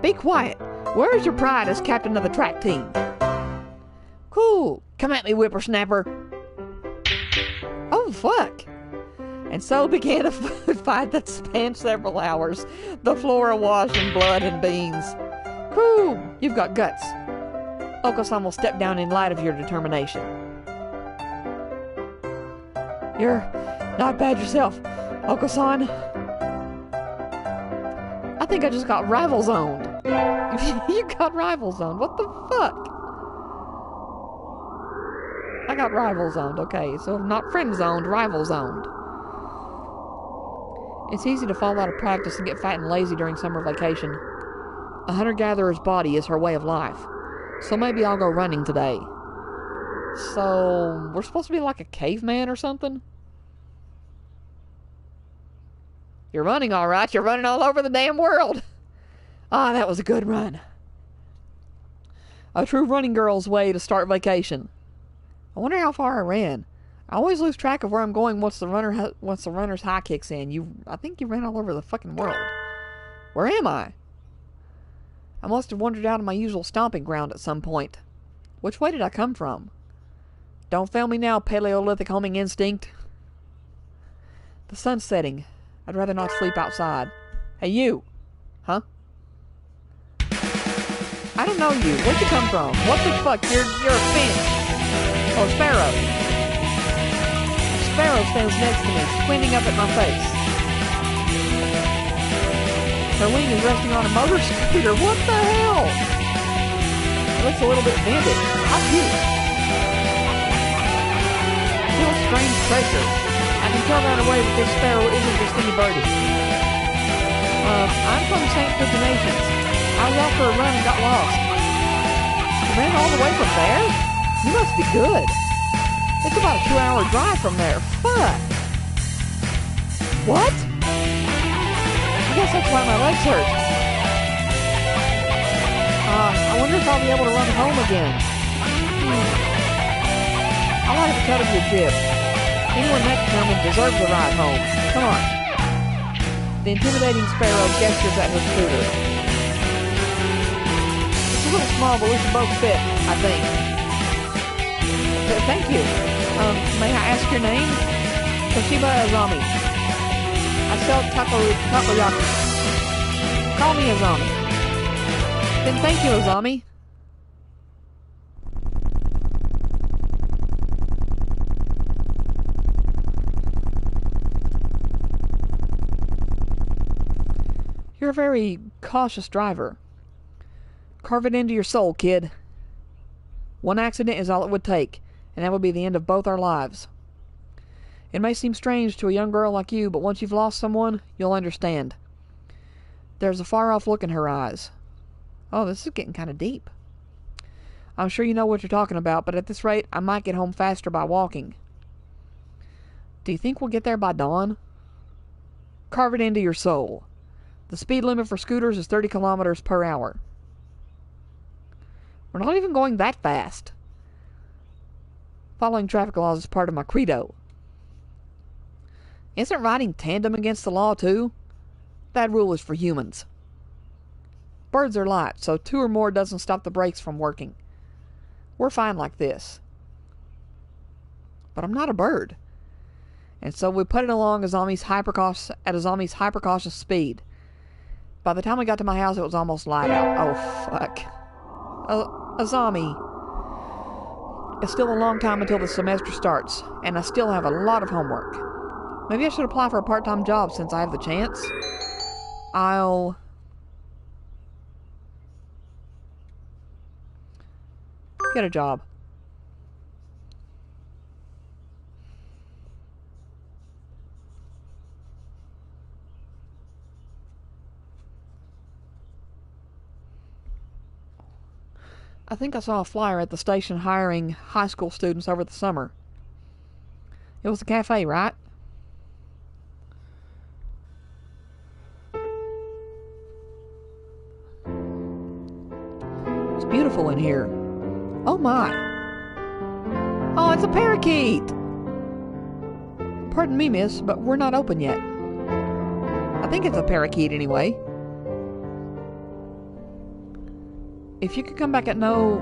Be quiet. Where is your pride as captain of the track team? Cool. Come at me, whippersnapper. Oh, fuck. And so began a food fight that spanned several hours, the floor awash in blood and beans. Whew, you've got guts. Okasan will step down in light of your determination. You're not bad yourself, Okasan. I think I just got rival zoned. You got rival zoned. What the fuck? I got rival zoned. Okay, so not friend zoned, rival zoned. It's easy to fall out of practice and get fat and lazy during summer vacation. A hunter-gatherer's body is her way of life. So maybe I'll go running today. So, we're supposed to be like a caveman or something? You're running all right. You're running all over the damn world. Ah, that was a good run. A true running girl's way to start vacation. I wonder how far I ran. I always lose track of where I'm going once the runner's high kicks in. I think you ran all over the fucking world. Where am I? I must have wandered out of my usual stomping ground at some point. Which way did I come from? Don't fail me now, Paleolithic homing instinct. The sun's setting. I'd rather not sleep outside. Hey, you. Huh? I don't know you. Where'd you come from? What the fuck? You're a finch. Oh, sparrow. A sparrow stands next to me, squinting up at my face. Her wing is resting on a motor scooter. What the hell? It looks a little bit bended. How cute. I feel a strange pressure. I can tell right away that this sparrow isn't just any birdie. I'm from St. Nations. I was out for a run and got lost. You ran all the way from there? You must be good. It's about a 2-hour drive from there. Fuck. What? I guess that's why my legs hurt. I wonder if I'll be able to run home again. I'll like the cut of your jib. Anyone that determined deserves a ride home. Come on. The intimidating sparrow gestures at her scooter. It's a little small, but we can both fit, I think. Thank you. May I ask your name? Toshiba Azami. I sell takoyaki. Call me Azami. Then thank you, Azami. You're a very cautious driver. Carve it into your soul, kid. One accident is all it would take, and that would be the end of both our lives. It may seem strange to a young girl like you, but once you've lost someone, you'll understand. There's a far-off look in her eyes. Oh, this is getting kind of deep. I'm sure you know what you're talking about, but at this rate, I might get home faster by walking. Do you think we'll get there by dawn? Carve it into your soul. The speed limit for scooters is 30 kilometers per hour. We're not even going that fast. Following traffic laws is part of my credo. Isn't riding tandem against the law, too? That rule is for humans. Birds are light, so 2 or more doesn't stop the brakes from working. We're fine like this. But I'm not a bird. And so we put it along at Azami's hyper-cautious speed. By the time we got to my house, it was almost light out. Oh, fuck. Azami. It's still a long time until the semester starts, and I still have a lot of homework. Maybe I should apply for a part-time job since I have the chance. I'll get a job. I think I saw a flyer at the station hiring high school students over the summer. It was a cafe, right? It's beautiful in here. Oh my. Oh, it's a parakeet! Pardon me, miss, but we're not open yet. I think it's a parakeet anyway. If you could come back at noon...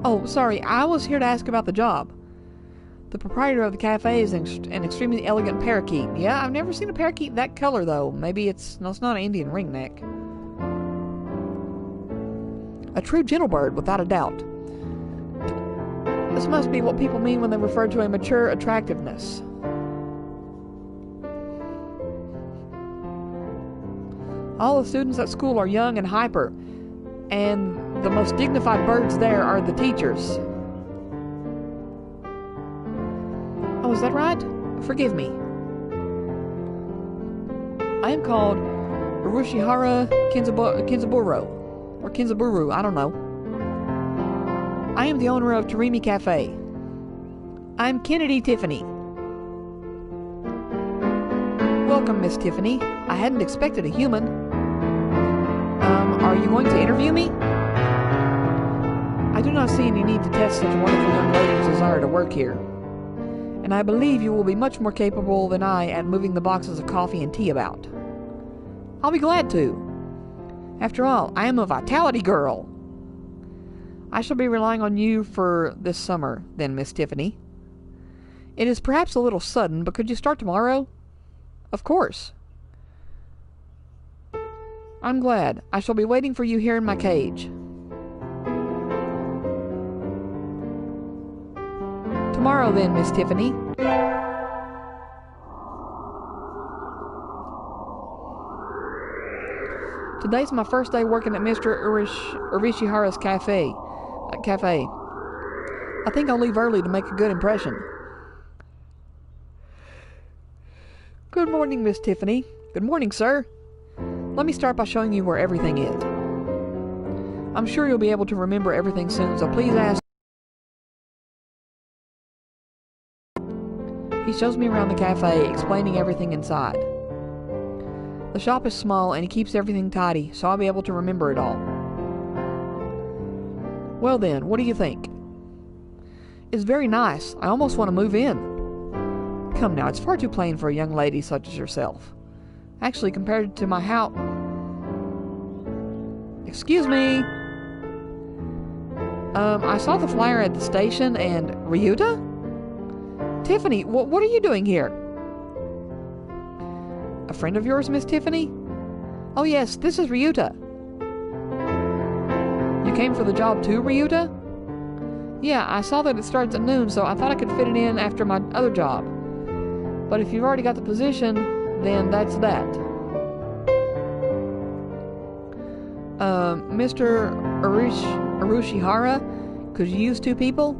Oh, sorry, I was here to ask about the job. The proprietor of the cafe is an extremely elegant parakeet. Yeah, I've never seen a parakeet that color, though. Maybe it's not an Indian ringneck. A true gentlebird, without a doubt. This must be what people mean when they refer to a mature attractiveness. All the students at school are young and hyper, and the most dignified birds there are the teachers. Oh, is that right? Forgive me. I am called Urushihara Kinzaburo, or Kinzaburu, I don't know. I am the owner of Tarimi Cafe. I'm Kennedy Tiffany. Welcome, Miss Tiffany. I hadn't expected a human. Are you going to interview me? I do not see any need to test such a wonderful young lady's desire to work here. and I believe you will be much more capable than I at moving the boxes of coffee and tea about. I'll be glad to. After all, I am a vitality girl. I shall be relying on you for this summer, then, Miss Tiffany. It is perhaps a little sudden, but could you start tomorrow? Of course. I'm glad. I shall be waiting for you here in my cage. Tomorrow, then, Miss Tiffany. Today's my first day working at Mr. Urishihara's cafe. I think I'll leave early to make a good impression. Good morning, Miss Tiffany. Good morning, sir. Let me start by showing you where everything is. I'm sure you'll be able to remember everything soon, so please ask. He shows me around the cafe, explaining everything inside. The shop is small and he keeps everything tidy, so I'll be able to remember it all. Well then, what do you think? It's very nice. I almost want to move in. Come now, it's far too plain for a young lady such as yourself. Actually, compared to my house... Excuse me. I saw the flyer at the station and... Ryuta? Tiffany, what are you doing here? A friend of yours, Miss Tiffany? Oh yes, this is Ryuta. You came for the job too, Ryuta? Yeah, I saw that it starts at noon, so I thought I could fit it in after my other job. But if you've already got the position, then that's that. Mr. Urushihara, could you use 2 people?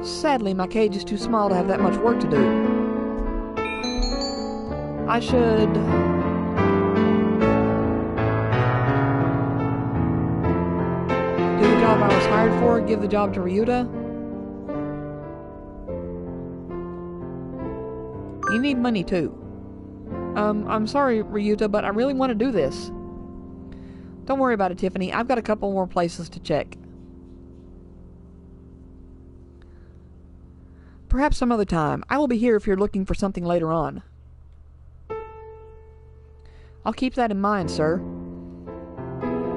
Sadly, my cage is too small to have that much work to do. I should... do the job I was hired for, give the job to Ryuta? You need money too. I'm sorry, Ryuta, but I really want to do this. Don't worry about it, Tiffany. I've got a couple more places to check. Perhaps some other time. I will be here if you're looking for something later on. I'll keep that in mind, sir.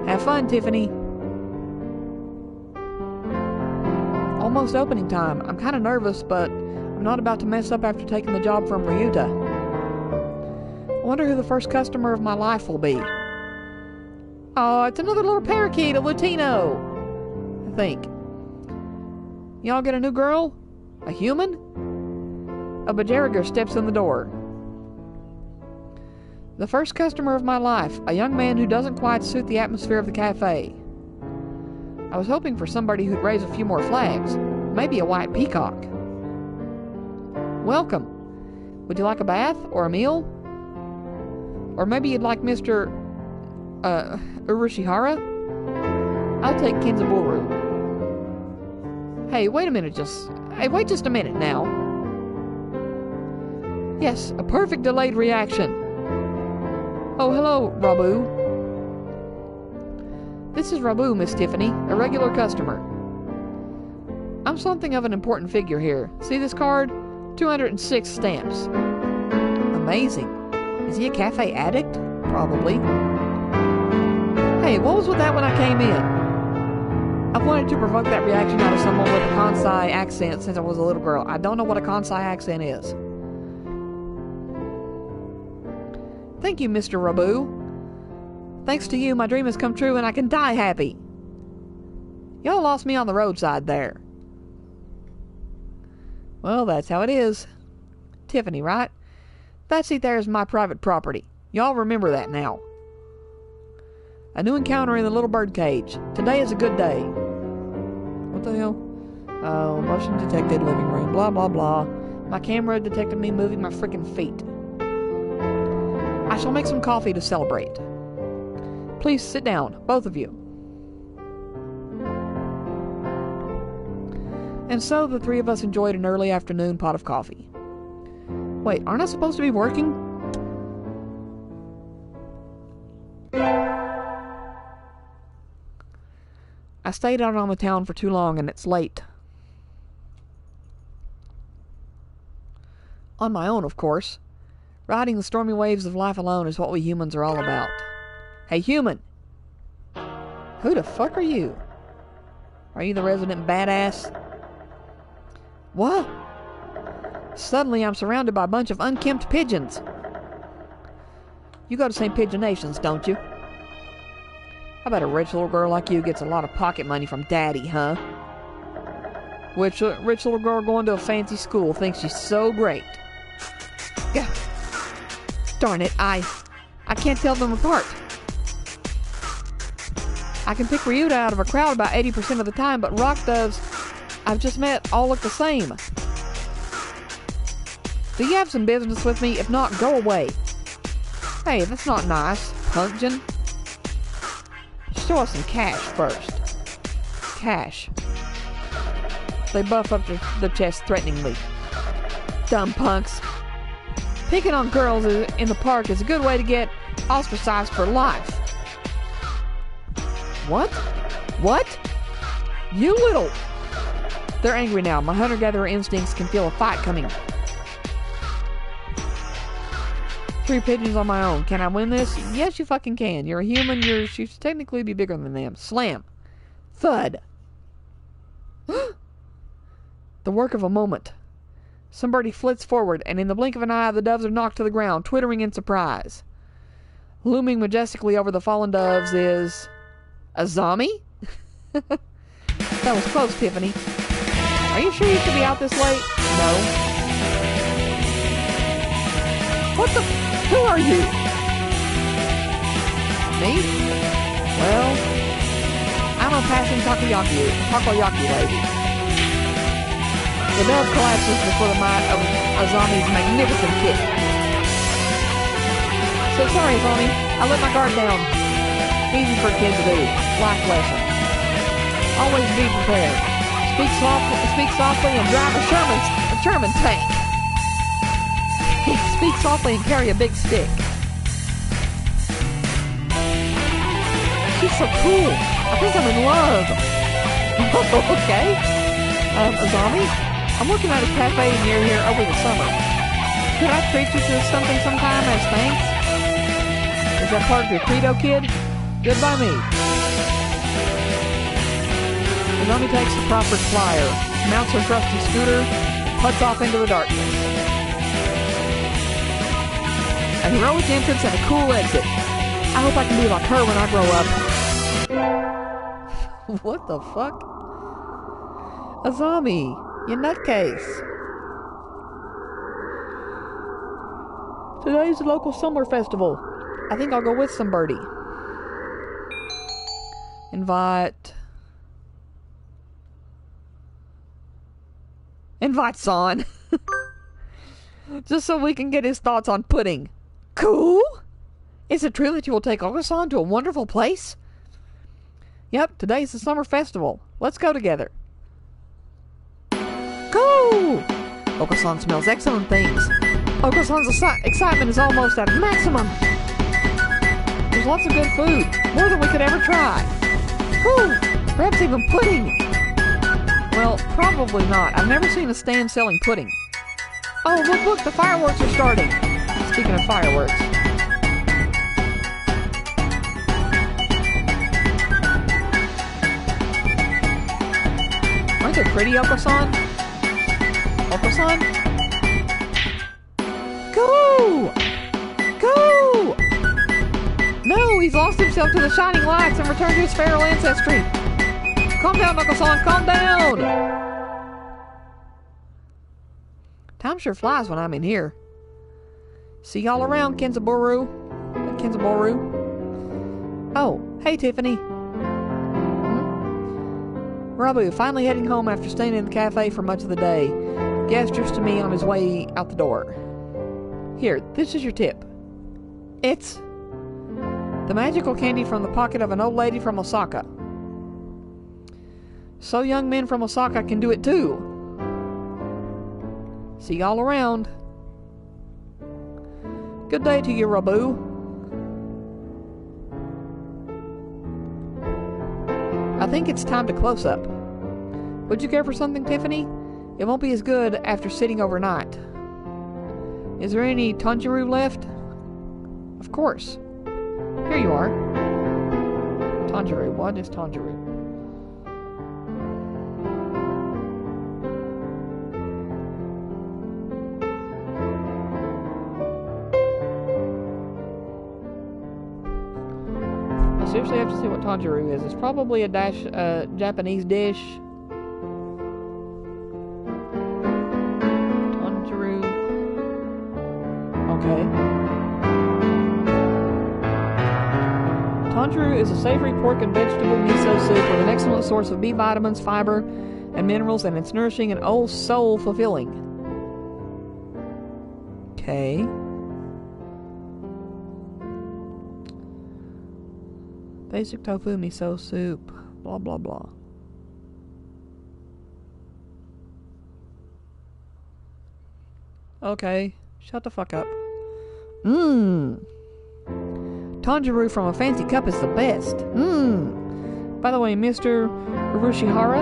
Have fun, Tiffany. Almost opening time. I'm kind of nervous, but I'm not about to mess up after taking the job from Ryuta. I wonder who the first customer of my life will be. Oh, it's another little parakeet, a Latino, I think. Y'all get a new girl? A human? A Bajarager steps in the door. The first customer of my life, a young man who doesn't quite suit the atmosphere of the cafe. I was hoping for somebody who'd raise a few more flags, maybe a white peacock. Welcome. Would you like a bath or a meal? Or maybe you'd like Mr. Urushihara? I'll take Kenzaburu. Hey, wait just a minute now. Yes, a perfect delayed reaction. Oh, hello, Rabu. This is Rabu, Miss Tiffany, a regular customer. I'm something of an important figure here. See this card? 206 stamps. Amazing. Is he a cafe addict? Probably. Hey, what was with that when I came in? I've wanted to provoke that reaction out of someone with a Kansai accent since I was a little girl. I don't know what a Kansai accent is. Thank you, Mr. Rabu. Thanks to you, my dream has come true and I can die happy. Y'all lost me on the roadside there. Well, that's how it is. Tiffany, right? That seat there is my private property. Y'all remember that now. A new encounter in the little bird cage. Today is a good day. What the hell? Oh, motion detected, living room, blah, blah, blah. My camera detected me moving my freaking feet. I shall make some coffee to celebrate. Please sit down, both of you. And so the 3 of us enjoyed an early afternoon pot of coffee. Wait, aren't I supposed to be working? I stayed out on the town for too long and it's late. On my own, of course. Riding the stormy waves of life alone is what we humans are all about. Hey, human! Who the fuck are you? Are you the resident badass? What? Suddenly I'm surrounded by a bunch of unkempt pigeons. You go to St. Pigeon Nations, don't you? I bet a rich little girl like you gets a lot of pocket money from Daddy, huh? Which rich little girl going to a fancy school thinks she's so great? Yeah. Darn it, I can't tell them apart. I can pick Ryuta out of a crowd about 80% of the time, but rock doves I've just met all look the same. Do you have some business with me? If not, go away. Hey, that's not nice, Pumpkin. Show us some cash first. Cash. They buff up their chest threateningly. Dumb punks. Picking on girls in the park is a good way to get ostracized for life. What? What? You little... They're angry now. My hunter-gatherer instincts can feel a fight coming. 3 pigeons on my own. Can I win this? Yes, you fucking can. You're a human. You should technically be bigger than them. Slam. Thud. The work of a moment. Somebody flits forward, and in the blink of an eye, the doves are knocked to the ground, twittering in surprise. Looming majestically over the fallen doves is... a zombie? That was close, Tiffany. Are you sure you should be out this late? No. What the... Who are you? Me? Well, I'm a passing takoyaki lady. The dove collapses before the might of a zombie's magnificent kick. So sorry, zombie. I let my guard down. Easy for a kid to do. Life lesson. Always be prepared. Speak softly and drive a Sherman tank. Speak softly and carry a big stick. She's so cool. I think I'm in love. Okay. A zombie? I'm working at a cafe near here over the summer. Could I treat you to something sometime as thanks? Is that part of your credo, kid? Good by me. The zombie takes the proffered flyer, mounts her trusty scooter, and puts off into the darkness. A heroic entrance and a cool exit. I hope I can be like her when I grow up. What the fuck? A zombie. You nutcase. Today's the local summer festival. I think I'll go with somebody. Invite Son. Just so we can get his thoughts on pudding. Cool? Is it true that you will take Okasan to a wonderful place? Yep, today's the summer festival. Let's go together. Go! Okasan smells excellent things. Okasan's excitement is almost at maximum. There's lots of good food. More than we could ever try. Whew! Perhaps even pudding. Well, probably not. I've never seen a stand selling pudding. Oh, look, the fireworks are starting. Speaking of fireworks. Aren't they pretty, Okasan? Okasan? Go! Go! No, he's lost himself to the shining lights and returned to his feral ancestry. Calm down, Okasan, calm down! Time sure flies when I'm in here. See y'all around, Kenzaboru. Oh, hey, Tiffany. Rabu, finally heading home after staying in the cafe for much of the day, gestures to me on his way out the door. Here, this is your tip. It's the magical candy from the pocket of an old lady from Osaka. So young men from Osaka can do it too. See y'all around. Good day to you, Rabu. I think it's time to close up. Would you care for something, Tiffany? It won't be as good after sitting overnight. Is there any Tanjiro left? Of course. Here you are. Tanjiro. What is Tanjiro? I seriously have to see what Tanjiro is. It's probably a Japanese dish. Tanjiro. Okay. Tanjiro is a savory pork and vegetable miso soup with an excellent source of B vitamins, fiber, and minerals, and it's nourishing and oh, soul fulfilling. Okay. Basic tofu miso soup. Blah, blah, blah. Okay. Shut the fuck up. Tanjiro from a fancy cup is the best. By the way, Mr. Urushihara?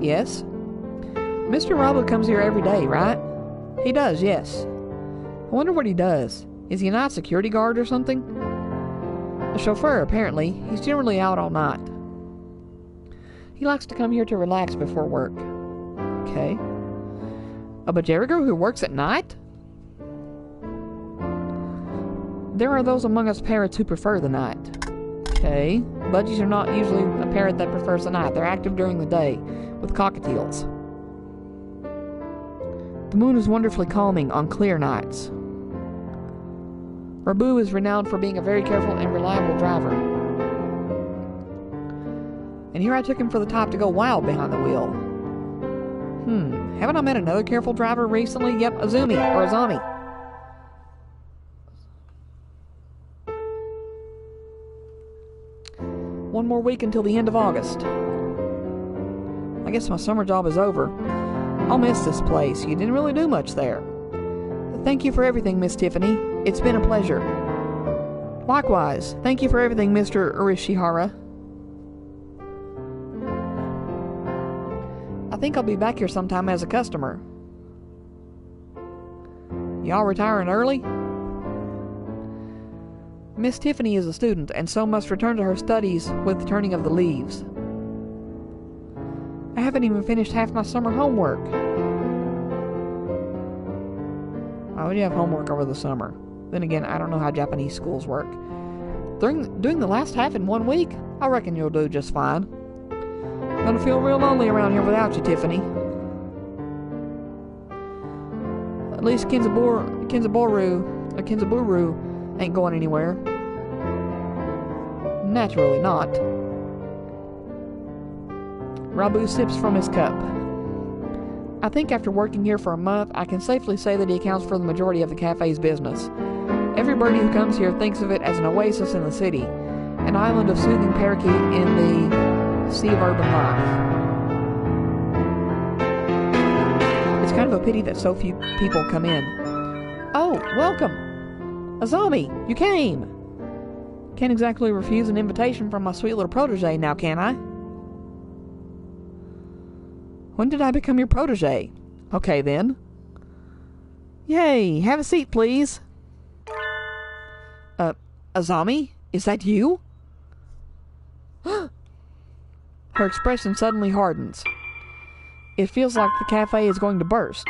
Yes? Mr. Rabu comes here every day, right? He does, yes. I wonder what he does. Is he a night security guard or something? A chauffeur, apparently. He's generally out all night. He likes to come here to relax before work. Okay. A Bajerigo who works at night? There are those among us parrots who prefer the night. Okay. Budgies are not usually a parrot that prefers the night. They're active during the day, with cockatiels. The moon is wonderfully calming on clear nights. Rabu is renowned for being a very careful and reliable driver. And here I took him for the top to go wild behind the wheel. Haven't I met another careful driver recently? Yep, Azami. One more week until the end of August. I guess my summer job is over. I'll miss this place. You didn't really do much there. Thank you for everything, Miss Tiffany. It's been a pleasure. Likewise. Thank you for everything, Mr. Urishihara. I think I'll be back here sometime as a customer. Y'all retiring early? Miss Tiffany is a student, and so must return to her studies with the turning of the leaves. I haven't even finished half my summer homework. Why would you have homework over the summer? Then again, I don't know how Japanese schools work. Doing the last half in 1 week? I reckon you'll do just fine. Gonna feel real lonely around here without you, Tiffany. At least Kenzaburu ain't going anywhere. Naturally not. Rabu sips from his cup. I think after working here for a month, I can safely say that he accounts for the majority of the cafe's business. Everybody who comes here thinks of it as an oasis in the city, an island of soothing parakeet in the sea of urban life. It's kind of a pity that so few people come in. Oh, welcome! Azami, you came! Can't exactly refuse an invitation from my sweet little protege now, can I? When did I become your protege? Okay, then. Yay! Have a seat, please. Azami? Is that you? Her expression suddenly hardens. It feels like the cafe is going to burst.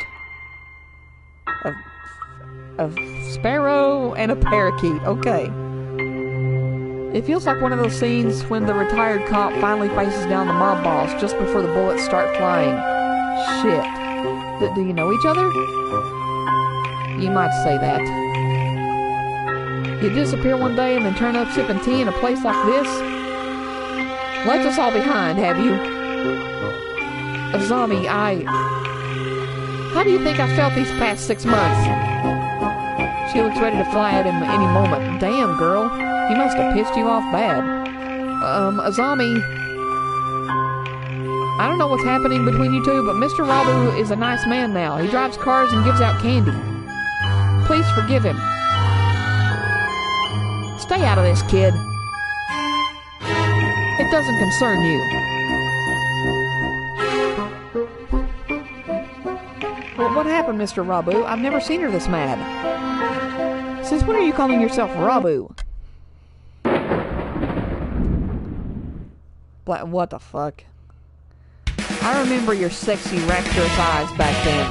A sparrow and a parakeet. Okay. It feels like one of those scenes when the retired cop finally faces down the mob boss just before the bullets start flying. Shit. Do you know each other? You might say that. You disappear one day and then turn up sipping tea in a place like this? Left us all behind, have you? Azami, how do you think I felt these past 6 months? She looks ready to fly at him any moment. Damn, girl. He must have pissed you off bad. Azami, I don't know what's happening between you two, but Mr. Rabu is a nice man now. He drives cars and gives out candy. Please forgive him. Stay out of this, kid. It doesn't concern you. Well, what happened, Mr. Rabu? I've never seen her this mad. Since when are you calling yourself Rabu? What the fuck? I remember your sexy, rapturous eyes back then.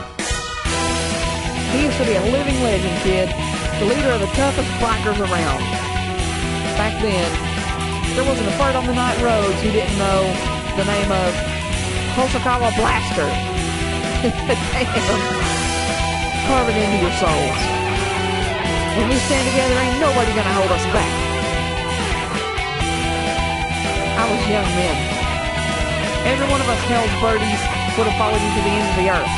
He used to be a living legend, kid. The leader of the toughest bikers around. Back then, there wasn't a bird on the night roads who didn't know the name of Hosokawa Blaster. Damn. Carve it into your souls. When we stand together, ain't nobody gonna hold us back. I was young then. Every one of us Hell's birdies would have followed you to the end of the earth.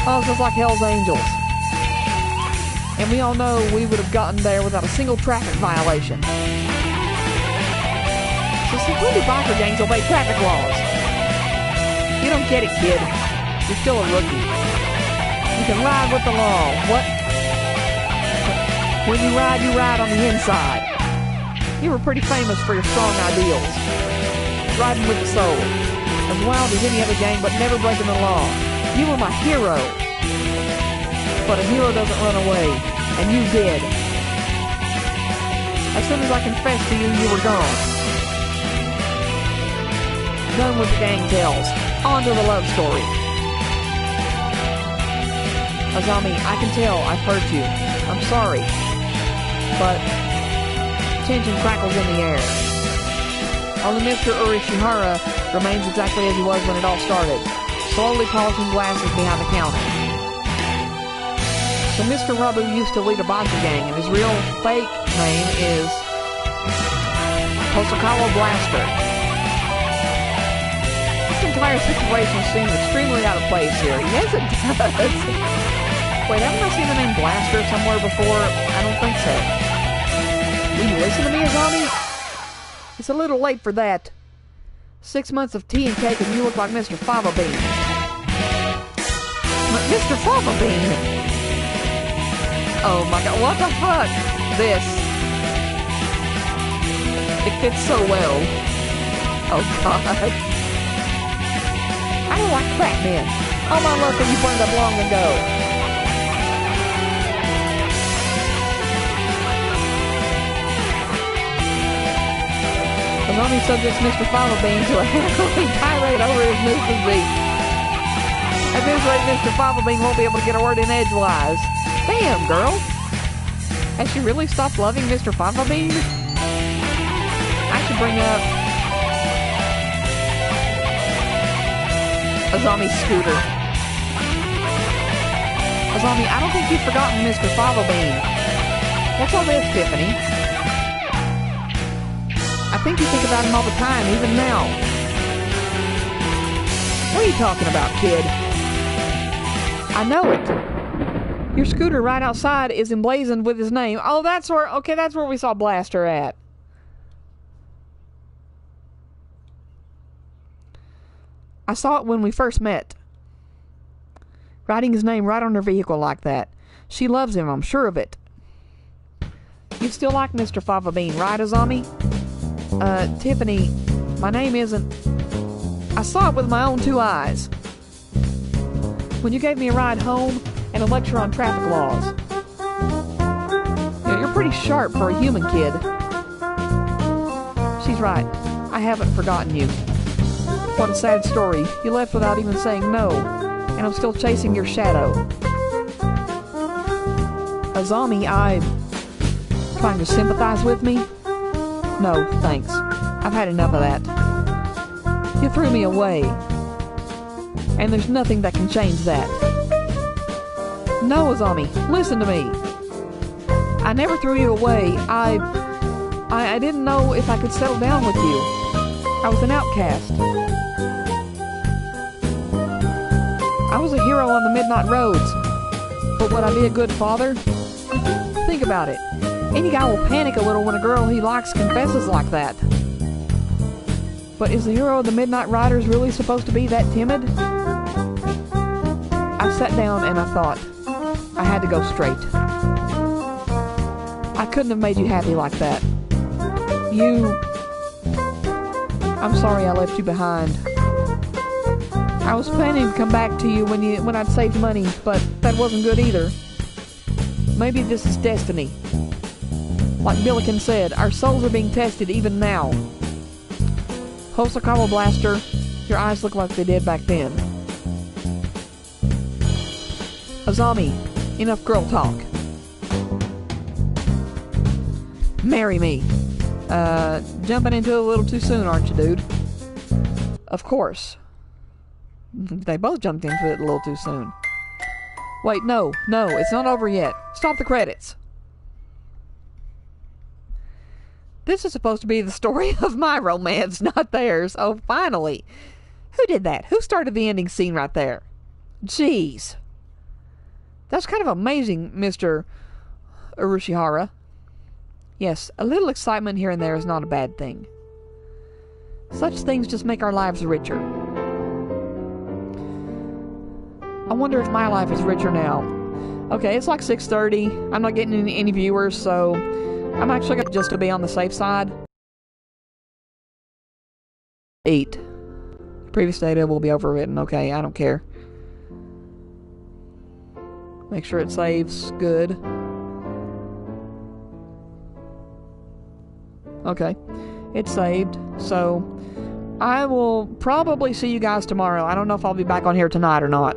I was just like Hell's Angels. And we all know we would have gotten there without a single traffic violation. So since when do biker gangs obey traffic laws? You don't get it, kid. You're still a rookie. You can ride with the law. What? When you ride on the inside. You were pretty famous for your strong ideals. Riding with the soul. As wild as any other gang, but never breaking the law. You were my hero. But a hero doesn't run away. And you did. As soon as I confessed to you, you were gone. Done with the gang tales. On to the love story. Azami, I can tell I've hurt you. I'm sorry. But tension crackles in the air. Only Mr. Urishihara remains exactly as he was when it all started, slowly polishing glasses behind the counter. So Mr. Rabu used to lead a biker gang, and his real fake name is Hosokawa Blaster. This entire situation seems extremely out of place here. Yes, it does. Wait, haven't I seen the name Blaster somewhere before? I don't think so. Will you listen to me, Azami? It's a little late for that. 6 months of tea and cake and you look like Mr. Fava Bean. Mr. Fava Bean? Oh my god, what the fuck? This. It fits so well. Oh god. I don't like fat men. All my love for you burned up long ago. Azami subjects Mr. Fava Bean to a harrowing tirade over his new physique. At this rate, Mr. Fava Bean won't be able to get a word in edgewise. Damn, girl. Has she really stopped loving Mr. Fava Bean? I should bring up Azami's scooter. Azami, I don't think you've forgotten Mr. Fava Bean. What's all this, Tiffany? I think you think about him all the time, even now. What are you talking about, kid? I know it. Your scooter right outside is emblazoned with his name. Oh, that's where, okay, that's where we saw Blaster at. I saw it when we first met. Writing his name right on her vehicle like that. She loves him, I'm sure of it. You still like Mr. Fava Bean, right, Azami? Tiffany, my name isn't... I saw it with my own 2 eyes. When you gave me a ride home and a lecture on traffic laws. You know, you're pretty sharp for a human, kid. She's right. I haven't forgotten you. What a sad story. You left without even saying no, and I'm still chasing your shadow. Azami, trying to sympathize with me? No, thanks. I've had enough of that. You threw me away. And there's nothing that can change that. No, Azami, listen to me. I never threw you away. I didn't know if I could settle down with you. I was an outcast. I was a hero on the midnight roads. But would I be a good father? Think about it. Any guy will panic a little when a girl he likes confesses like that. But is the hero of the Midnight Riders really supposed to be that timid? I sat down and I thought, I had to go straight. I couldn't have made you happy like that. I'm sorry I left you behind. I was planning to come back to you when I'd saved money, but that wasn't good either. Maybe this is destiny. Like Billiken said, our souls are being tested even now. Hosokawa Blaster, your eyes look like they did back then. Azami, enough girl talk. Marry me. Jumping into it a little too soon, aren't you, dude? Of course. They both jumped into it a little too soon. Wait, no, it's not over yet. Stop the credits. This is supposed to be the story of my romance, not theirs. Oh, finally. Who did that? Who started the ending scene right there? Jeez. That's kind of amazing, Mr. Urushihara. Yes, a little excitement here and there is not a bad thing. Such things just make our lives richer. I wonder if my life is richer now. Okay, it's like 6:30. I'm not getting any viewers, so I'm actually going to just to be on the safe side. Eat. Previous data will be overwritten. Okay, I don't care. Make sure it saves. Good. Okay, it's saved. So I will probably see you guys tomorrow. I don't know if I'll be back on here tonight or not.